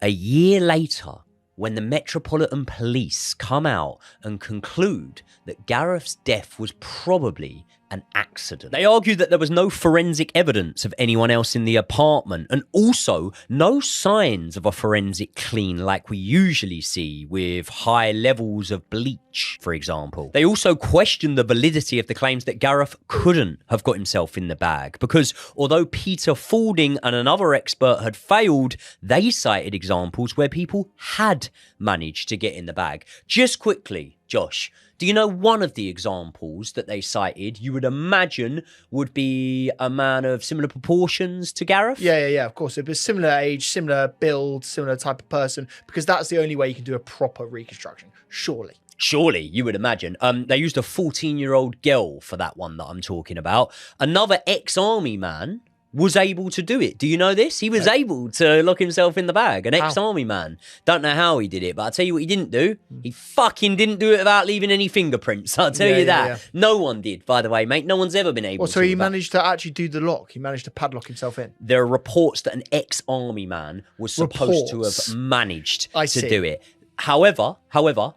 A year later, when the Metropolitan Police come out and conclude that Gareth's death was probably an accident. They argued that there was no forensic evidence of anyone else in the apartment, and also no signs of a forensic clean like we usually see with high levels of bleach, for example. They also questioned the validity of the claims that Gareth couldn't have got himself in the bag, because although Peter Faulding and another expert had failed, they cited examples where people had managed to get in the bag. Just quickly, Josh, do you know one of the examples that they cited you would imagine would be a man of similar proportions to Gareth? Yeah, of course. It'd be a similar age, similar build, similar type of person, because that's the only way you can do a proper reconstruction, surely. Surely, you would imagine. They used a 14-year-old girl for that one that I'm talking about. Another ex-army man was able to do it. Do you know this? He was able to lock himself in the bag. An ex-army man. Don't know how he did it, but I'll tell you what he didn't do. He fucking didn't do it without leaving any fingerprints. I'll tell you that. Yeah. No one did, by the way, mate. No one's ever been able to. So he managed to actually do the lock. He managed to padlock himself in. There are reports that an ex-army man was supposed to have managed to do it. However,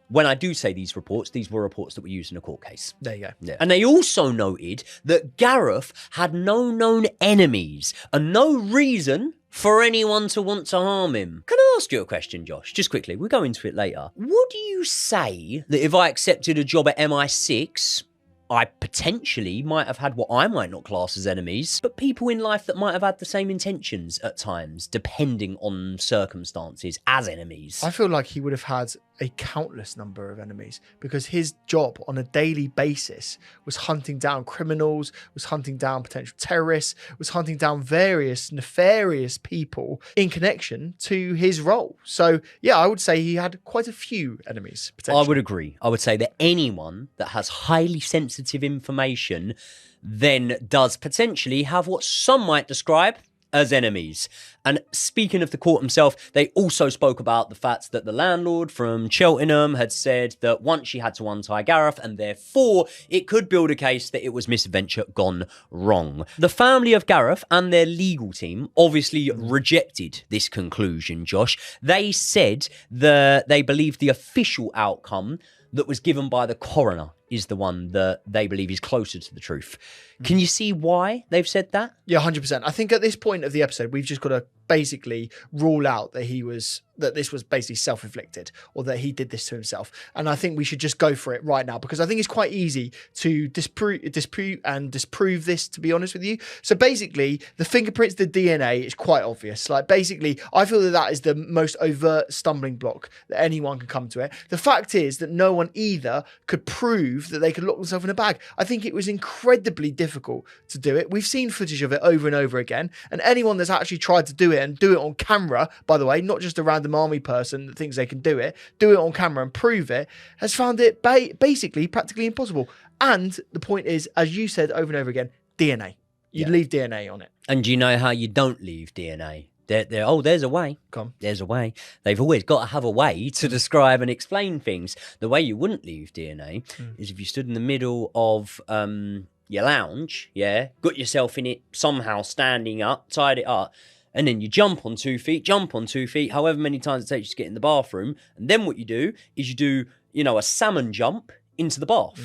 when I do say these were reports that were used in a court case. There you go. Yeah. And they also noted that Gareth had no known enemies and no reason for anyone to want to harm him. Can I ask you a question, Josh? Just quickly, we'll go into it later. Would you say that if I accepted a job at MI6, I potentially might have had what I might not class as enemies, but people in life that might have had the same intentions at times, depending on circumstances, as enemies? I feel like he would have had a countless number of enemies, because his job on a daily basis was hunting down criminals, was hunting down potential terrorists, was hunting down various nefarious people in connection to his role. So yeah, I would say he had quite a few enemies, potentially. I would agree. I would say that anyone that has highly sensitive information then does potentially have what some might describe as enemies. And speaking of the court himself, they also spoke about the fact that the landlord from Cheltenham had said that once she had to untie Gareth, and therefore it could build a case that it was misadventure gone wrong. The family of Gareth and their legal team obviously rejected this conclusion, Josh. They said that they believed the official outcome that was given by the coroner is the one that they believe is closer to the truth. Can you see why they've said that? Yeah, 100%. I think at this point of the episode, we've just got to basically rule out that this was basically self-inflicted, or that he did this to himself. And I think we should just go for it right now, because I think it's quite easy to disprove this, to be honest with you. So basically, the fingerprints, the DNA is quite obvious. Like, basically, I feel that is the most overt stumbling block that anyone can come to it. The fact is that no one either could prove that they could lock themselves in a bag. I think it was incredibly difficult to do it. We've seen footage of it over and over again, and anyone that's actually tried to do it and do it on camera, by the way, not just a random army person that thinks they can do it on camera and prove it, has found it basically practically impossible. And the point is, as you said over and over again, DNA. You leave DNA on it. And do you know how you don't leave DNA? There's a way. Come. There's a way. They've always got to have a way to describe and explain things. The way you wouldn't leave DNA is if you stood in the middle of your lounge, got yourself in it somehow, standing up, tied it up, and then you jump on 2 feet, however many times it takes you to get in the bathroom. And then what you do is you do, a salmon jump into the bath.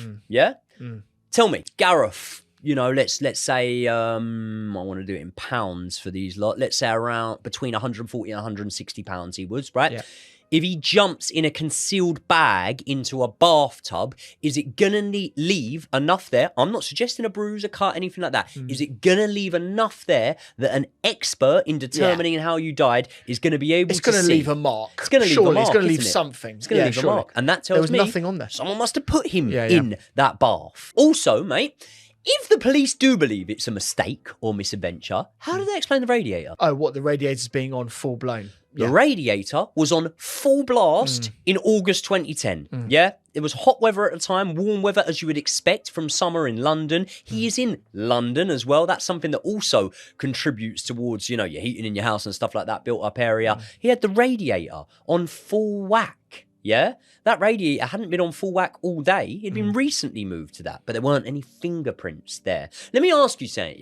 Tell me, Gareth, let's say, I want to do it in pounds for these lot. Let's say around between 140 and 160 pounds he was, right? Yeah. If he jumps in a concealed bag into a bathtub, is it going to leave enough there? I'm not suggesting a bruise, a cut, anything like that. Is it going to leave enough there that an expert in determining how you died is going to be able to see? It's going to leave a mark. It's going to leave a mark, it's going to leave something. It's going to leave a mark. And that tells me there was nothing on there. Someone must have put him in that bath. Also, mate, if the police do believe it's a mistake or misadventure, how do they explain the radiator? Oh, what, the radiator's being on full blown? The radiator was on full blast in August 2010. Yeah, it was hot weather at the time, warm weather as you would expect from summer in London. He is in London as well. That's something that also contributes towards, your heating in your house and stuff like that, built up area. He had the radiator on full whack. Yeah, that radiator hadn't been on full whack all day. He'd been recently moved to that, but there weren't any fingerprints there. Let me ask you something,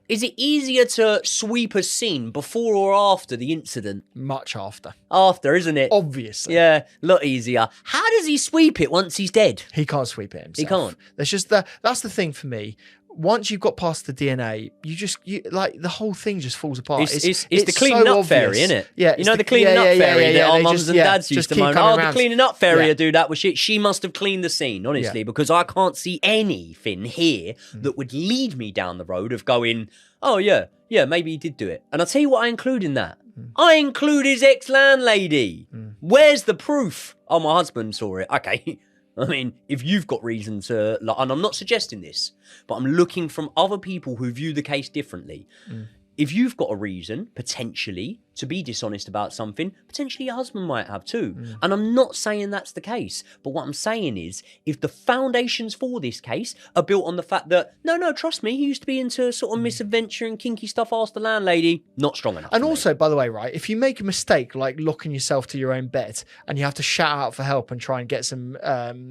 Is it easier to sweep a scene before or after the incident? Much after. After, isn't it? Obviously. Yeah, a lot easier. How does he sweep it once he's dead? He can't sweep it himself. He can't. That's the thing for me. Once you've got past the DNA, the whole thing just falls apart. It's the cleaning up fairy, isn't it? Yeah. The cleaning up fairy that our mums and dads used to moan. Oh, the cleaning up fairy will do that. Well, she must have cleaned the scene, honestly, because I can't see anything here that would lead me down the road of going, oh, yeah, maybe he did do it. And I'll tell you what I include in that. I include his ex-landlady. Where's the proof? Oh, my husband saw it. Okay. I mean, if you've got reason to, and I'm not suggesting this, but I'm looking from other people who view the case differently. If you've got a reason, potentially, to be dishonest about something, potentially your husband might have too. And I'm not saying that's the case. But what I'm saying is, if the foundations for this case are built on the fact that, no, trust me, he used to be into sort of misadventure and kinky stuff, ask the landlady, not strong enough. And also, by the way, right, if you make a mistake like locking yourself to your own bed and you have to shout out for help and try and get some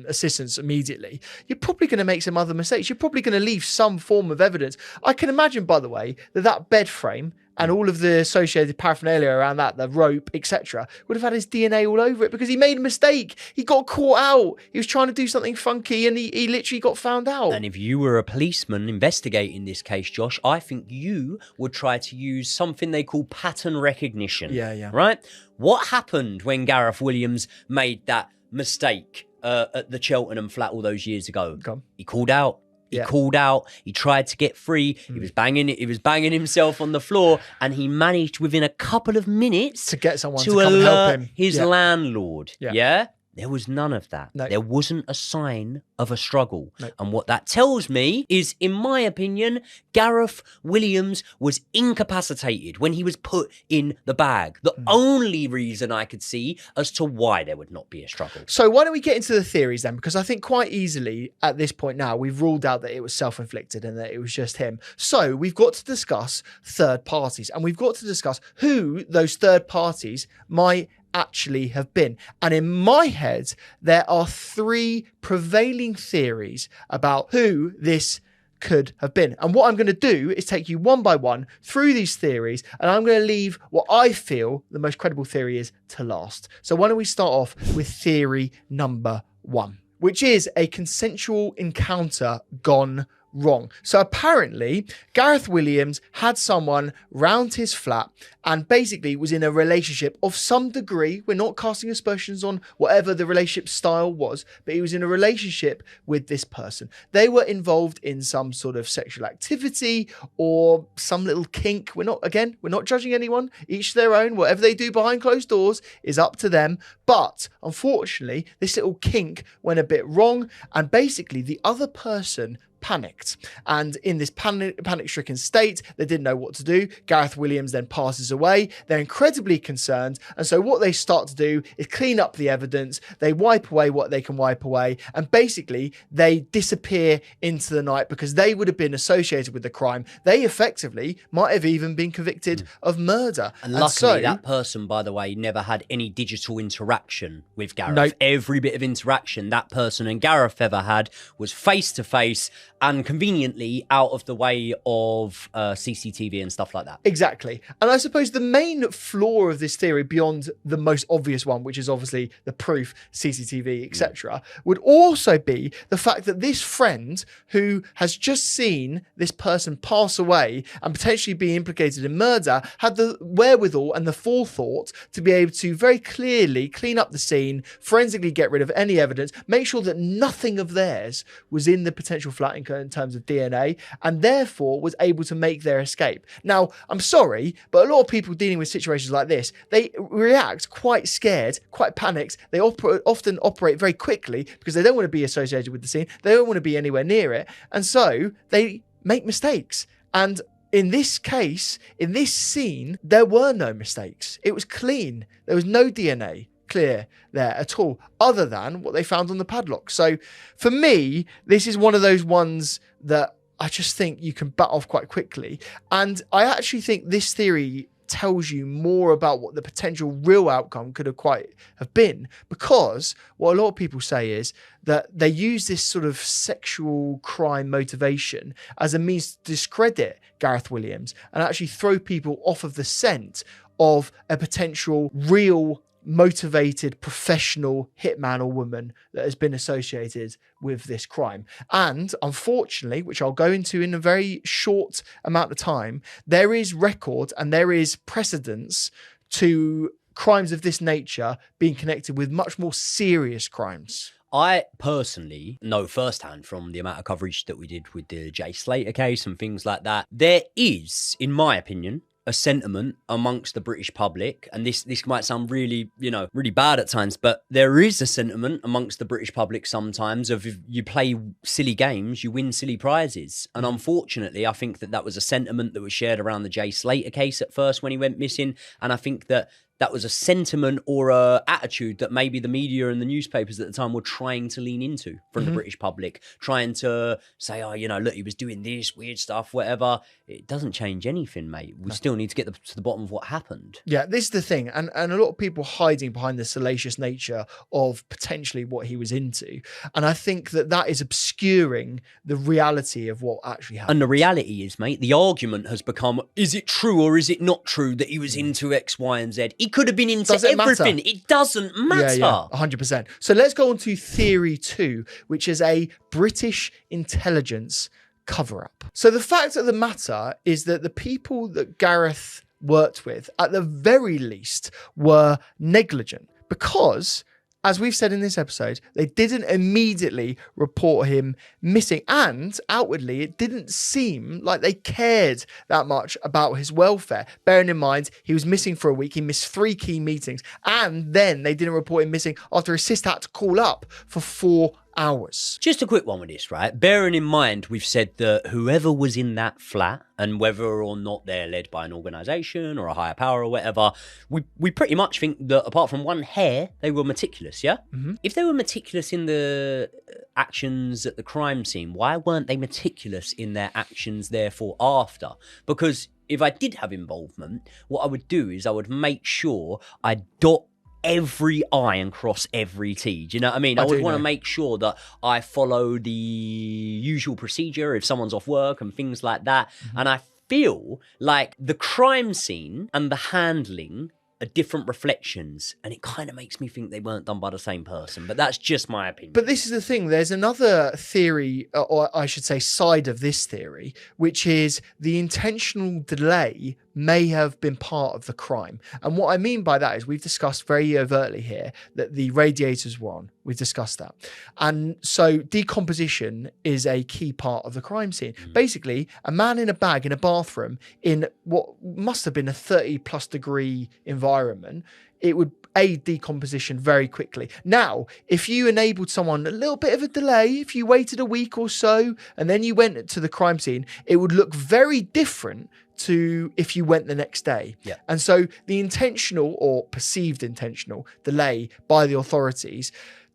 assistance immediately, you're probably going to make some other mistakes. You're probably going to leave some form of evidence. I can imagine, by the way, that bed frame and all of the associated paraphernalia around that, the rope, etc., would have had his DNA all over it because he made a mistake. He got caught out. He was trying to do something funky and he literally got found out. And if you were a policeman investigating this case, Josh, I think you would try to use something they call pattern recognition. Yeah. Right? What happened when Gareth Williams made that mistake at the Cheltenham flat all those years ago? He called out. He called out. He tried to get free. He was banging himself on the floor, and he managed within a couple of minutes to get someone to come and help him. His landlord. Yeah. There was none of that. No. There wasn't a sign of a struggle. No. And what that tells me is, in my opinion, Gareth Williams was incapacitated when he was put in the bag. The only reason I could see as to why there would not be a struggle. So why don't we get into the theories then? Because I think quite easily at this point now, we've ruled out that it was self-inflicted and that it was just him. So we've got to discuss third parties, and we've got to discuss who those third parties might actually have been. And in my head, there are 3 prevailing theories about who this could have been. And what I'm going to do is take you one by one through these theories, and I'm going to leave what I feel the most credible theory is to last. So why don't we start off with theory number 1? which is a consensual encounter gone wrong. So apparently, Gareth Williams had someone round his flat and basically was in a relationship of some degree. We're not casting aspersions on whatever the relationship style was, but he was in a relationship with this person. They were involved in some sort of sexual activity or some little kink. We're not judging anyone. Each their own. Whatever they do behind closed doors is up to them. But unfortunately, this little kink went a bit wrong, and basically the other person panicked, and in this panic-stricken state, they didn't know what to do. Gareth Williams then passes away. They're incredibly concerned, and so what they start to do is clean up the evidence. They wipe away what they can wipe away, and basically they disappear into the night because they would have been associated with the crime. They effectively might have even been convicted of murder. And luckily, that person, by the way, never had any digital interaction with Gareth. Nope. Every bit of interaction that person and Gareth ever had was face-to-face and conveniently out of the way of CCTV and stuff like that. Exactly. And I suppose the main flaw of this theory, beyond the most obvious one, which is obviously the proof, CCTV, etc., would also be the fact that this friend who has just seen this person pass away and potentially be implicated in murder had the wherewithal and the forethought to be able to very clearly clean up the scene, forensically get rid of any evidence, make sure that nothing of theirs was in the potential flat in terms of DNA, and therefore was able to make their escape. Now, I'm sorry, but a lot of people dealing with situations like this, they react quite scared, quite panicked. They often operate very quickly because they don't want to be associated with the scene. They don't want to be anywhere near it. And so they make mistakes. And in this case, in this scene, there were no mistakes. It was clean. There was no DNA clear there at all, other than what they found on the padlock. So for me, this is one of those ones that I just think you can bat off quite quickly. And I actually think this theory tells you more about what the potential real outcome could have been, because what a lot of people say is that they use this sort of sexual crime motivation as a means to discredit Gareth Williams and actually throw people off of the scent of a potential real motivated professional hitman or woman that has been associated with this crime. And unfortunately, which I'll go into in a very short amount of time, there is record and there is precedence to crimes of this nature being connected with much more serious crimes. I personally know firsthand from the amount of coverage that we did with the Jay Slater case and things like that, there is, in my opinion, a sentiment amongst the British public, and this might sound really, really bad at times, but there is a sentiment amongst the British public sometimes of, if you play silly games, you win silly prizes. And unfortunately, I think that was a sentiment that was shared around the Jay Slater case at first when he went missing. And I think that was a sentiment or a attitude that maybe the media and the newspapers at the time were trying to lean into from the British public, trying to say, oh, look, he was doing this weird stuff, whatever. It doesn't change anything, mate. We still need to get to the bottom of what happened. Yeah, this is the thing. And a lot of people hiding behind the salacious nature of potentially what he was into. And I think that is obscuring the reality of what actually happened. And the reality is, mate, the argument has become, is it true or is it not true that he was into X, Y, and Z? He could have been into everything. It doesn't matter. Yeah, 100%. So let's go on to theory 2, which is a British intelligence cover-up. So the fact of the matter is that the people that Gareth worked with, at the very least, were negligent, because, as we've said in this episode, they didn't immediately report him missing, and outwardly it didn't seem like they cared that much about his welfare. Bearing in mind, he was missing for a week, he missed 3 key meetings, and then they didn't report him missing after his sister had to call up for 4 hours. Just a quick one with this, right? Bearing in mind, we've said that whoever was in that flat, and whether or not they're led by an organisation or a higher power or whatever, we pretty much think that apart from one hair, they were meticulous, yeah? If they were meticulous in the actions at the crime scene, why weren't they meticulous in their actions therefore after? Because if I did have involvement, what I would do is I would make sure I dot every I and cross every T. Do you know what I mean? I would want to make sure that I follow the usual procedure if someone's off work and things like that. And I feel like the crime scene and the handling different reflections, and it kind of makes me think they weren't done by the same person, but that's just my opinion. But this is the thing, there's another theory, or I should say side of this theory, which is the intentional delay may have been part of the crime. And what I mean by that is we've discussed very overtly here that the Radiators were on. We've discussed that. And so decomposition is a key part of the crime scene. Basically, a man in a bag in a bathroom in what must have been a 30+ degree environment, it would aid decomposition very quickly. Now, if you enabled someone a little bit of a delay, if you waited a week or so and then you went to the crime scene, it would look very different to if you went the next day. Yeah. And so the intentional or perceived intentional delay by the authorities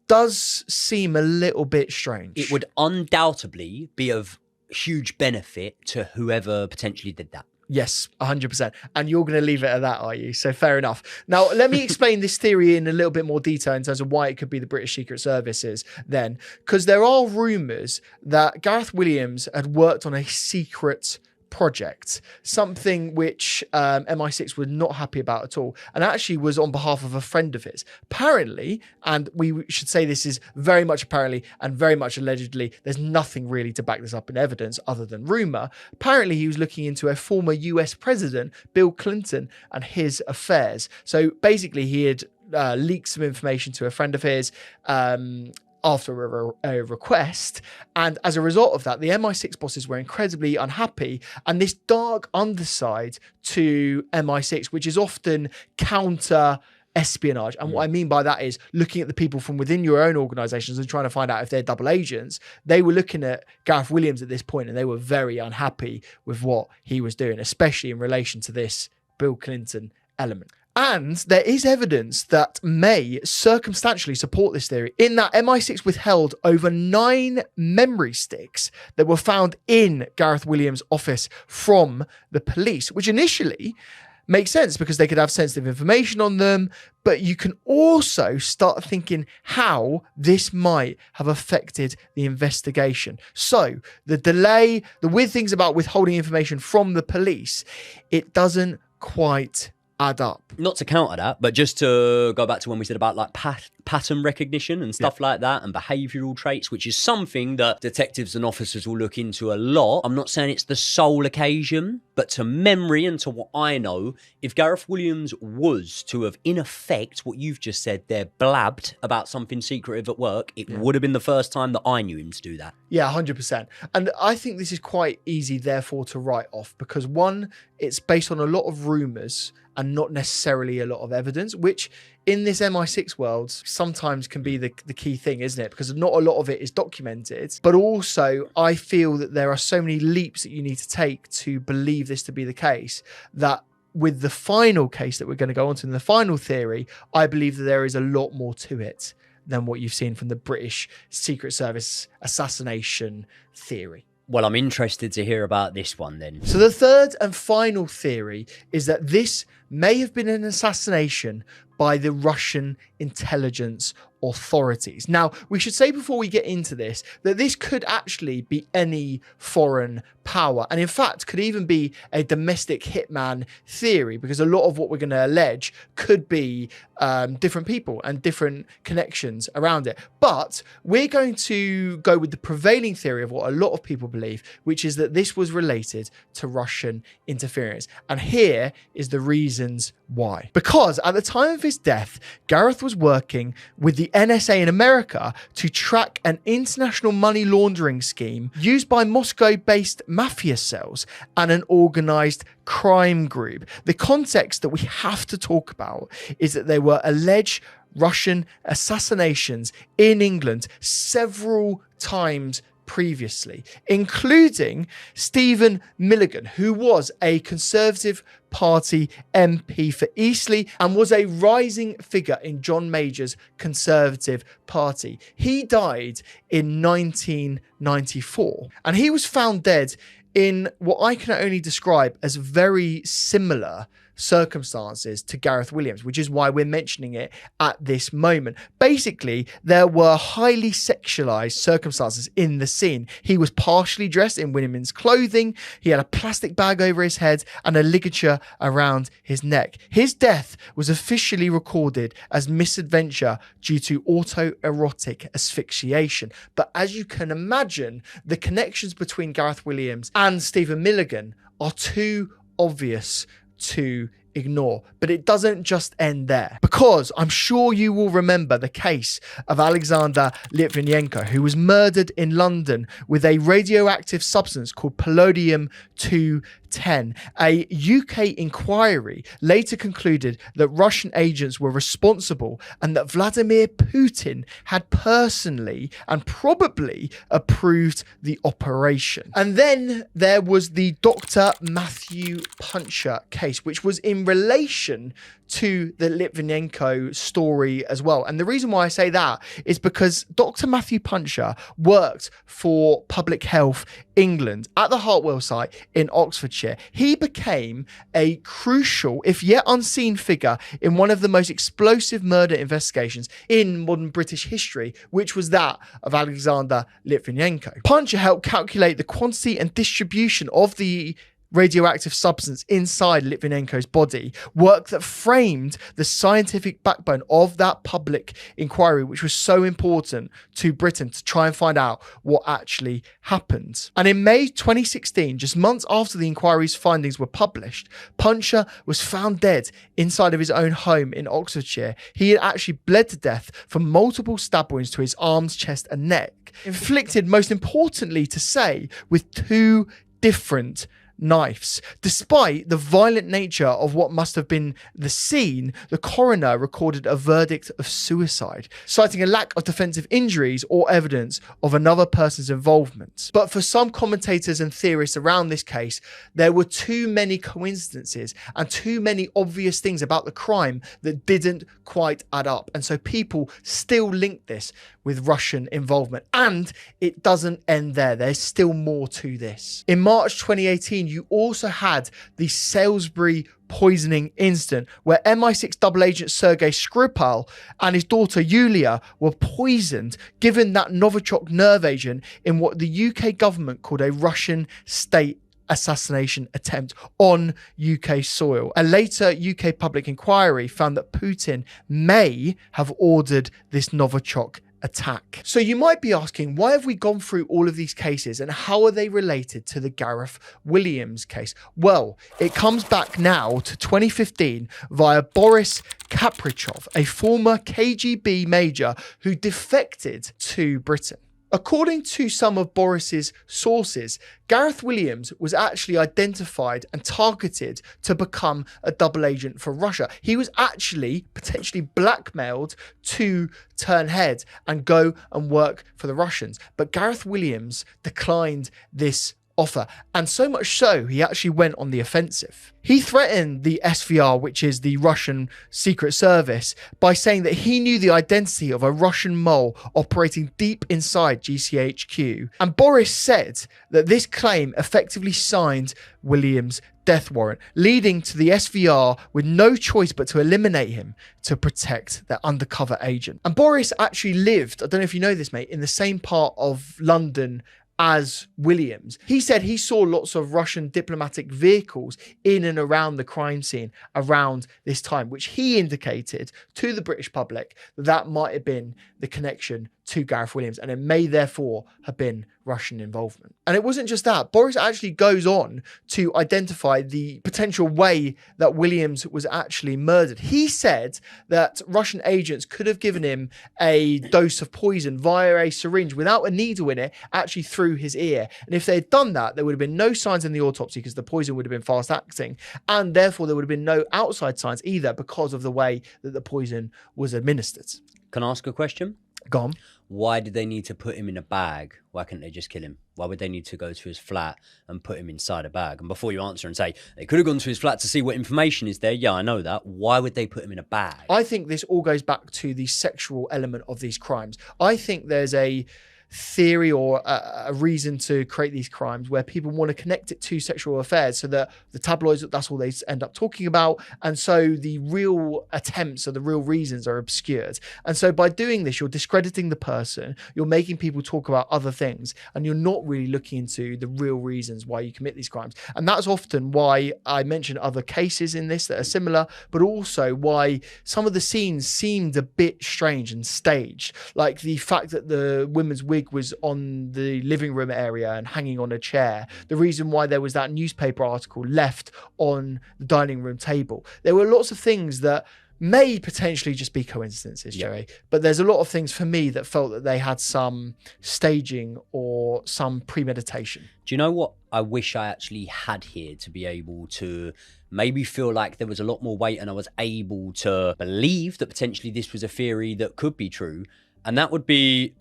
does seem a little bit strange. It would undoubtedly be of huge benefit to whoever potentially did that. Yes, 100%. And you're going to leave it at that, are you? So fair enough. Now, let me explain this theory in a little bit more detail in terms of why it could be the British Secret Services then. Because there are rumours that Gareth Williams had worked on a secret project, something which MI6 were not happy about at all, and actually was on behalf of a friend of his. Apparently, and we should say this is very much apparently and very much allegedly, there's nothing really to back this up in evidence other than rumour. Apparently, he was looking into a former US president, Bill Clinton, and his affairs. So basically, he had leaked some information to a friend of his, after a request, and as a result of that, the MI6 bosses were incredibly unhappy, and this dark underside to MI6, which is often counter espionage. And what I mean by that is looking at the people from within your own organizations and trying to find out if they're double agents. They were looking at Gareth Williams at this point, and they were very unhappy with what he was doing, especially in relation to this Bill Clinton element. And there is evidence that may circumstantially support this theory, in that MI6 withheld over 9 memory sticks that were found in Gareth Williams' office from the police, which initially makes sense because they could have sensitive information on them, but you can also start thinking how this might have affected the investigation. So the delay, the weird things about withholding information from the police, it doesn't quite add up. Not to counter that, but just to go back to when we said about like pattern recognition and stuff like that, and behavioural traits, which is something that detectives and officers will look into a lot. I'm not saying it's the sole occasion, but to memory and to what I know, if Gareth Williams was to have, in effect, what you've just said there, blabbed about something secretive at work, it would have been the first time that I knew him to do that. Yeah, 100%. And I think this is quite easy, therefore, to write off, because one, it's based on a lot of rumours and not necessarily a lot of evidence, which in this MI6 world sometimes can be the key thing, isn't it? Because not a lot of it is documented. But also, I feel that there are so many leaps that you need to take to believe this to be the case, that with the final case that we're going to go on to in the final theory, I believe that there is a lot more to it than what you've seen from the British Secret Service assassination theory. Well, I'm interested to hear about this one then. So the third and final theory is that this may have been an assassination by the Russian intelligence authorities. Now, we should say before we get into this that this could actually be any foreign power, and in fact could even be a domestic hitman theory, because a lot of what we're going to allege could be different people and different connections around it. But we're going to go with the prevailing theory of what a lot of people believe, which is that this was related to Russian interference. And here is the reasons why. Because at the time of his death, Gareth was working with the NSA in America to track an international money laundering scheme used by Moscow-based mafia cells and an organized crime group. The context that we have to talk about is that there were alleged Russian assassinations in England several times previously, including Stephen Milligan, who was a Conservative Party MP for Eastleigh and was a rising figure in John Major's Conservative Party. He died in 1994, and he was found dead in what I can only describe as very similar circumstances to Gareth Williams, which is why we're mentioning it at this moment. Basically, there were highly sexualized circumstances in the scene. He was partially dressed in women's clothing, he had a plastic bag over his head and a ligature around his neck. His death was officially recorded as misadventure due to autoerotic asphyxiation. But as you can imagine, the connections between Gareth Williams and Stephen Milligan are too obvious to ignore. But it doesn't just end there, because I'm sure you will remember the case of Alexander Litvinenko, who was murdered in London with a radioactive substance called polonium-210. A UK inquiry later concluded that Russian agents were responsible and that Vladimir Putin had personally and probably approved the operation. And then there was the Dr. Matthew Puncher case, which was in relation to the Litvinenko story as well. And the reason why I say that is because Dr. Matthew Puncher worked for Public Health England at the Hartwell site in Oxfordshire. He became a crucial, if yet unseen, figure in one of the most explosive murder investigations in modern British history, which was that of Alexander Litvinenko. Puncher helped calculate the quantity and distribution of the radioactive substance inside Litvinenko's body, work that framed the scientific backbone of that public inquiry, which was so important to Britain to try and find out what actually happened. And in May 2016, just months after the inquiry's findings were published, Puncher was found dead inside of his own home in Oxfordshire. He had actually bled to death from multiple stab wounds to his arms, chest and neck, inflicted, most importantly to say, with 2 different knives. Despite the violent nature of what must have been the scene, the coroner recorded a verdict of suicide, citing a lack of defensive injuries or evidence of another person's involvement. But for some commentators and theorists around this case, there were too many coincidences and too many obvious things about the crime that didn't quite add up. And so people still link this with Russian involvement. And it doesn't end there. There's still more to this. In March 2018, you also had the Salisbury poisoning incident where MI6 double agent Sergei Skripal and his daughter Yulia were poisoned, given that Novichok nerve agent in what the UK government called a Russian state assassination attempt on UK soil. A later UK public inquiry found that Putin may have ordered this Novichok attack. So you might be asking, why have we gone through all of these cases and how are they related to the Gareth Williams case? Well, it comes back now to 2015 via Boris Kaprichov, a former KGB major who defected to Britain. According to some of Boris's sources, Gareth Williams was actually identified and targeted to become a double agent for Russia. He was actually potentially blackmailed to turn head and go and work for the Russians. But Gareth Williams declined this offer, and so much so he actually went on the offensive. He threatened the SVR, which is the Russian Secret Service, by saying that he knew the identity of a Russian mole operating deep inside GCHQ. And Boris said that this claim effectively signed Williams' death warrant, leading to the SVR with no choice but to eliminate him to protect their undercover agent. And Boris actually lived, I don't know if you know this, mate, in the same part of London as Williams. He said he saw lots of Russian diplomatic vehicles in and around the crime scene around this time, which he indicated to the British public that might have been the connection to Gareth Williams, and it may therefore have been Russian involvement. And it wasn't just that. Boris actually goes on to identify the potential way that Williams was actually murdered. He said that Russian agents could have given him a dose of poison via a syringe without a needle in it, actually through his ear. And if they had done that, there would have been no signs in the autopsy because the poison would have been fast acting, and therefore there would have been no outside signs either because of the way that the poison was administered. Can I ask a question? Go on. Why did they need to put him in a bag? Why couldn't they just kill him? Why would they need to go to his flat and put him inside a bag? And before you answer and say, they could have gone to his flat to see what information is there. Yeah, I know that. Why would they put him in a bag? I think this all goes back to the sexual element of these crimes. I think there's a theory or a reason to create these crimes where people want to connect it to sexual affairs, so that the tabloids, that's all they end up talking about. And so the real attempts or the real reasons are obscured. And so by doing this, you're discrediting the person, you're making people talk about other things, and you're not really looking into the real reasons why you commit these crimes. And that's often why I mentioned other cases in this that are similar, but also why some of the scenes seemed a bit strange and staged. Like the fact that the woman's wig was on the living room area and hanging on a chair. The reason why there was that newspaper article left on the dining room table. There were lots of things that may potentially just be coincidences, Joey. But there's a lot of things for me that felt that they had some staging or some premeditation. Do you know what I wish I actually had here to be able to maybe feel like there was a lot more weight and I was able to believe that potentially this was a theory that could be true? And that would be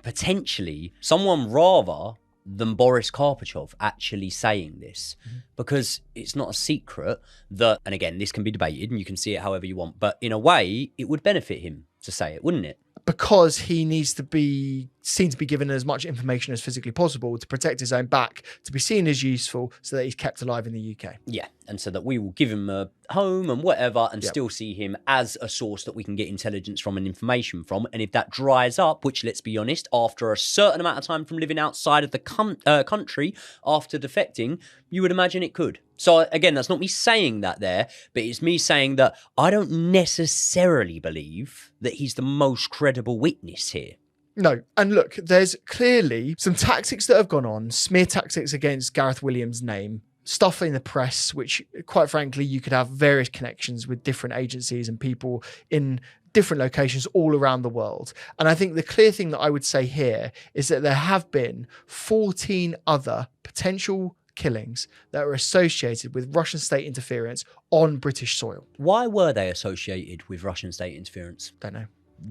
potentially someone rather than Boris Karpachov actually saying this, because it's not a secret that, and again, this can be debated and you can see it however you want, but in a way, it would benefit him to say it, wouldn't it? Because he needs to be seen to be given as much information as physically possible to protect his own back, to be seen as useful so that he's kept alive in the UK. Yeah, and so that we will give him a home and whatever and still see him as a source that we can get intelligence from and information from. And if that dries up, which let's be honest, after a certain amount of time from living outside of the country after defecting, you would imagine it could. So again, that's not me saying that there, but it's me saying that I don't necessarily believe that he's the most credible witness here. No. And look, there's clearly some tactics that have gone on, smear tactics against Gareth Williams' name, stuff in the press, which quite frankly, you could have various connections with different agencies and people in different locations all around the world. And I think the clear thing that I would say here is that there have been 14 other potential killings that are associated with Russian state interference on British soil. Why were they associated with Russian state interference? Don't know.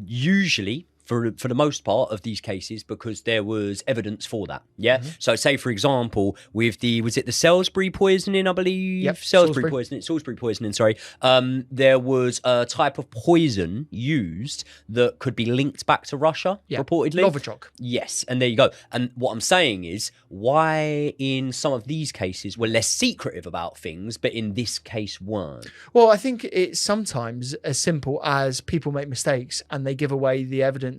Usually, for the most part of these cases, because there was evidence for that. Yeah. So say, for example, with was it the Salisbury poisoning, I believe? Yep. Salisbury poisoning, sorry. There was a type of poison used that could be linked back to Russia, reportedly. Novichok. Yes. And there you go. And what I'm saying is, why in some of these cases we're less secretive about things, but in this case weren't? Well, I think it's sometimes as simple as people make mistakes and they give away the evidence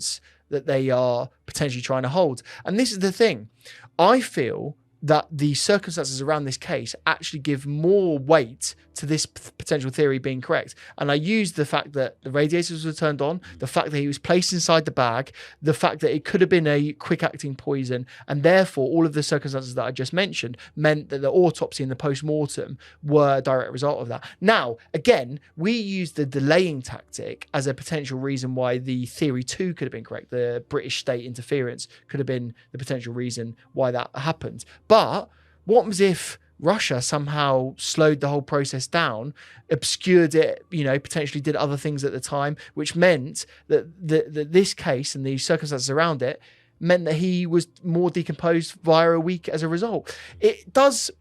that they are potentially trying to hold. And this is the thing. I feel that the circumstances around this case actually give more weight to this potential theory being correct. And I used the fact that the radiators were turned on, the fact that he was placed inside the bag, the fact that it could have been a quick-acting poison, and therefore all of the circumstances that I just mentioned meant that the autopsy and the post-mortem were a direct result of that. Now, again, we used the delaying tactic as a potential reason why the theory 2 could have been correct. The British state interference could have been the potential reason why that happened. But what was if Russia somehow slowed the whole process down, obscured it, potentially did other things at the time, which meant that this case and the circumstances around it meant that he was more decomposed via a week as a result. It does.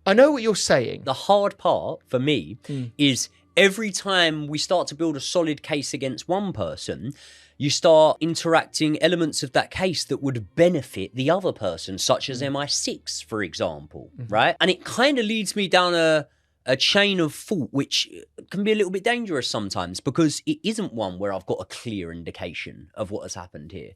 I know what you're saying. The hard part for me is every time we start to build a solid case against one person, you start interacting elements of that case that would benefit the other person, such as MI6, for example, right? And it kind of leads me down a chain of thought, which can be a little bit dangerous sometimes, because it isn't one where I've got a clear indication of what has happened here.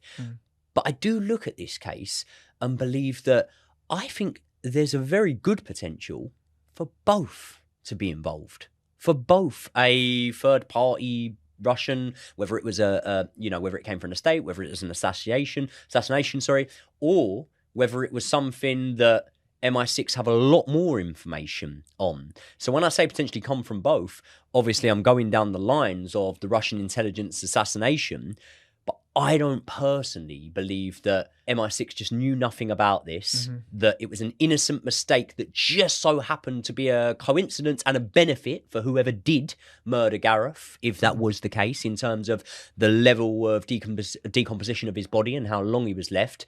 But I do look at this case and believe that I think there's a very good potential for both to be involved, for both a third party Russian, whether it was whether it came from a state, whether it was an assassination, or whether it was something that MI6 have a lot more information on. So when I say potentially come from both, obviously I'm going down the lines of the Russian intelligence assassination, but I don't personally believe that MI6 just knew nothing about this, that it was an innocent mistake that just so happened to be a coincidence and a benefit for whoever did murder Gareth, if that was the case, in terms of the level of decomposition of his body and how long he was left.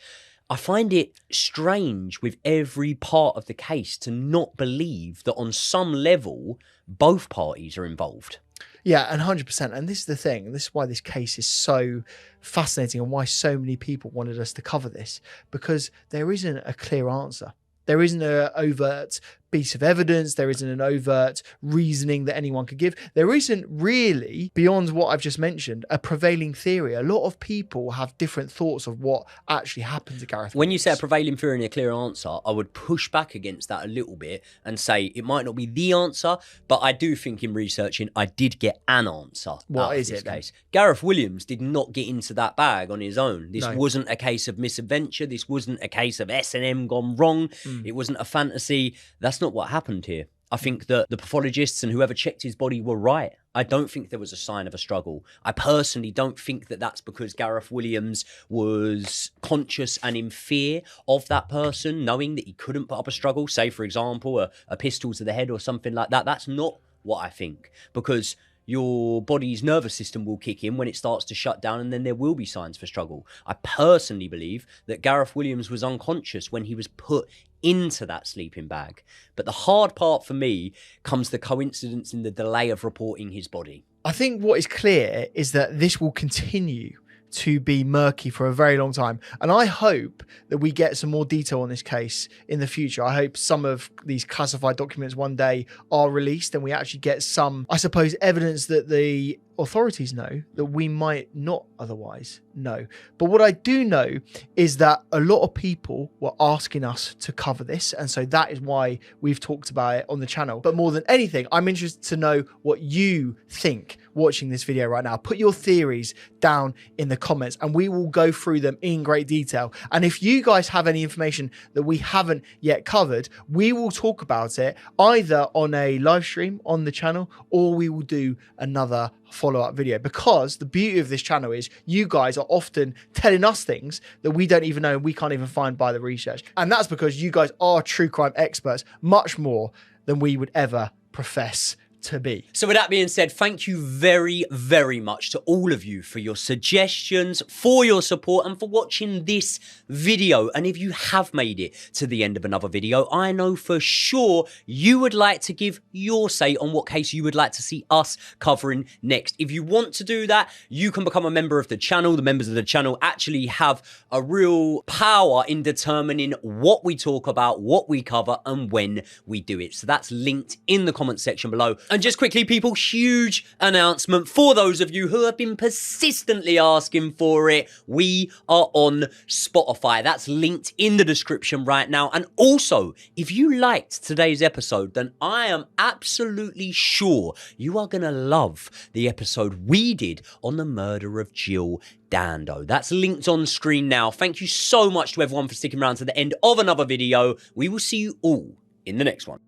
I find it strange with every part of the case to not believe that on some level, both parties are involved. Yeah, and 100%. And this is the thing. And this is why this case is so fascinating and why so many people wanted us to cover this, because there isn't a clear answer. There isn't an overt piece of evidence. There isn't an overt reasoning that anyone could give. There isn't really, beyond what I've just mentioned, a prevailing theory. A lot of people have different thoughts of what actually happened to Gareth When you Williams. say a prevailing theory and a clear answer, I would push back against that a little bit and say it might not be the answer, but I do think in researching, I did get an answer. What out is of this it then? case. Gareth Williams did not get into that bag on his own. This No. wasn't a case of misadventure. This wasn't a case of S&M gone wrong. It wasn't a fantasy. That's not what happened here. I think that the pathologists and whoever checked his body were right. I don't think there was a sign of a struggle. I personally don't think that that's because Gareth Williams was conscious and in fear of that person, knowing that he couldn't put up a struggle, say, for example, a pistol to the head or something like that. That's not what I think, because your body's nervous system will kick in when it starts to shut down, and then there will be signs for struggle. I personally believe that Gareth Williams was unconscious when he was put into that sleeping bag. But the hard part for me comes the coincidence in the delay of reporting his body. I think what is clear is that this will continue to be murky for a very long time. And I hope that we get some more detail on this case in the future. I hope some of these classified documents one day are released and we actually get some, I suppose, evidence that the authorities know that we might not otherwise know. But what I do know is that a lot of people were asking us to cover this, and so that is why we've talked about it on the channel. But more than anything, I'm interested to know what you think watching this video right now. Put your theories down in the comments and we will go through them in great detail. And if you guys have any information that we haven't yet covered, we will talk about it either on a live stream on the channel, or we will do another follow-up video, because the beauty of this channel is you guys are often telling us things that we don't even know and we can't even find by the research. And that's because you guys are true crime experts, much more than we would ever profess to be. So with that being said, thank you very, very much to all of you for your suggestions, for your support, and for watching this video. And if you have made it to the end of another video, I know for sure you would like to give your say on what case you would like to see us covering next. If you want to do that, you can become a member of the channel. The members of the channel actually have a real power in determining what we talk about, what we cover, and when we do it. So that's linked in the comment section below. And just quickly, people, huge announcement for those of you who have been persistently asking for it. We are on Spotify. That's linked in the description right now. And also, if you liked today's episode, then I am absolutely sure you are going to love the episode we did on the murder of Jill Dando. That's linked on screen now. Thank you so much to everyone for sticking around to the end of another video. We will see you all in the next one.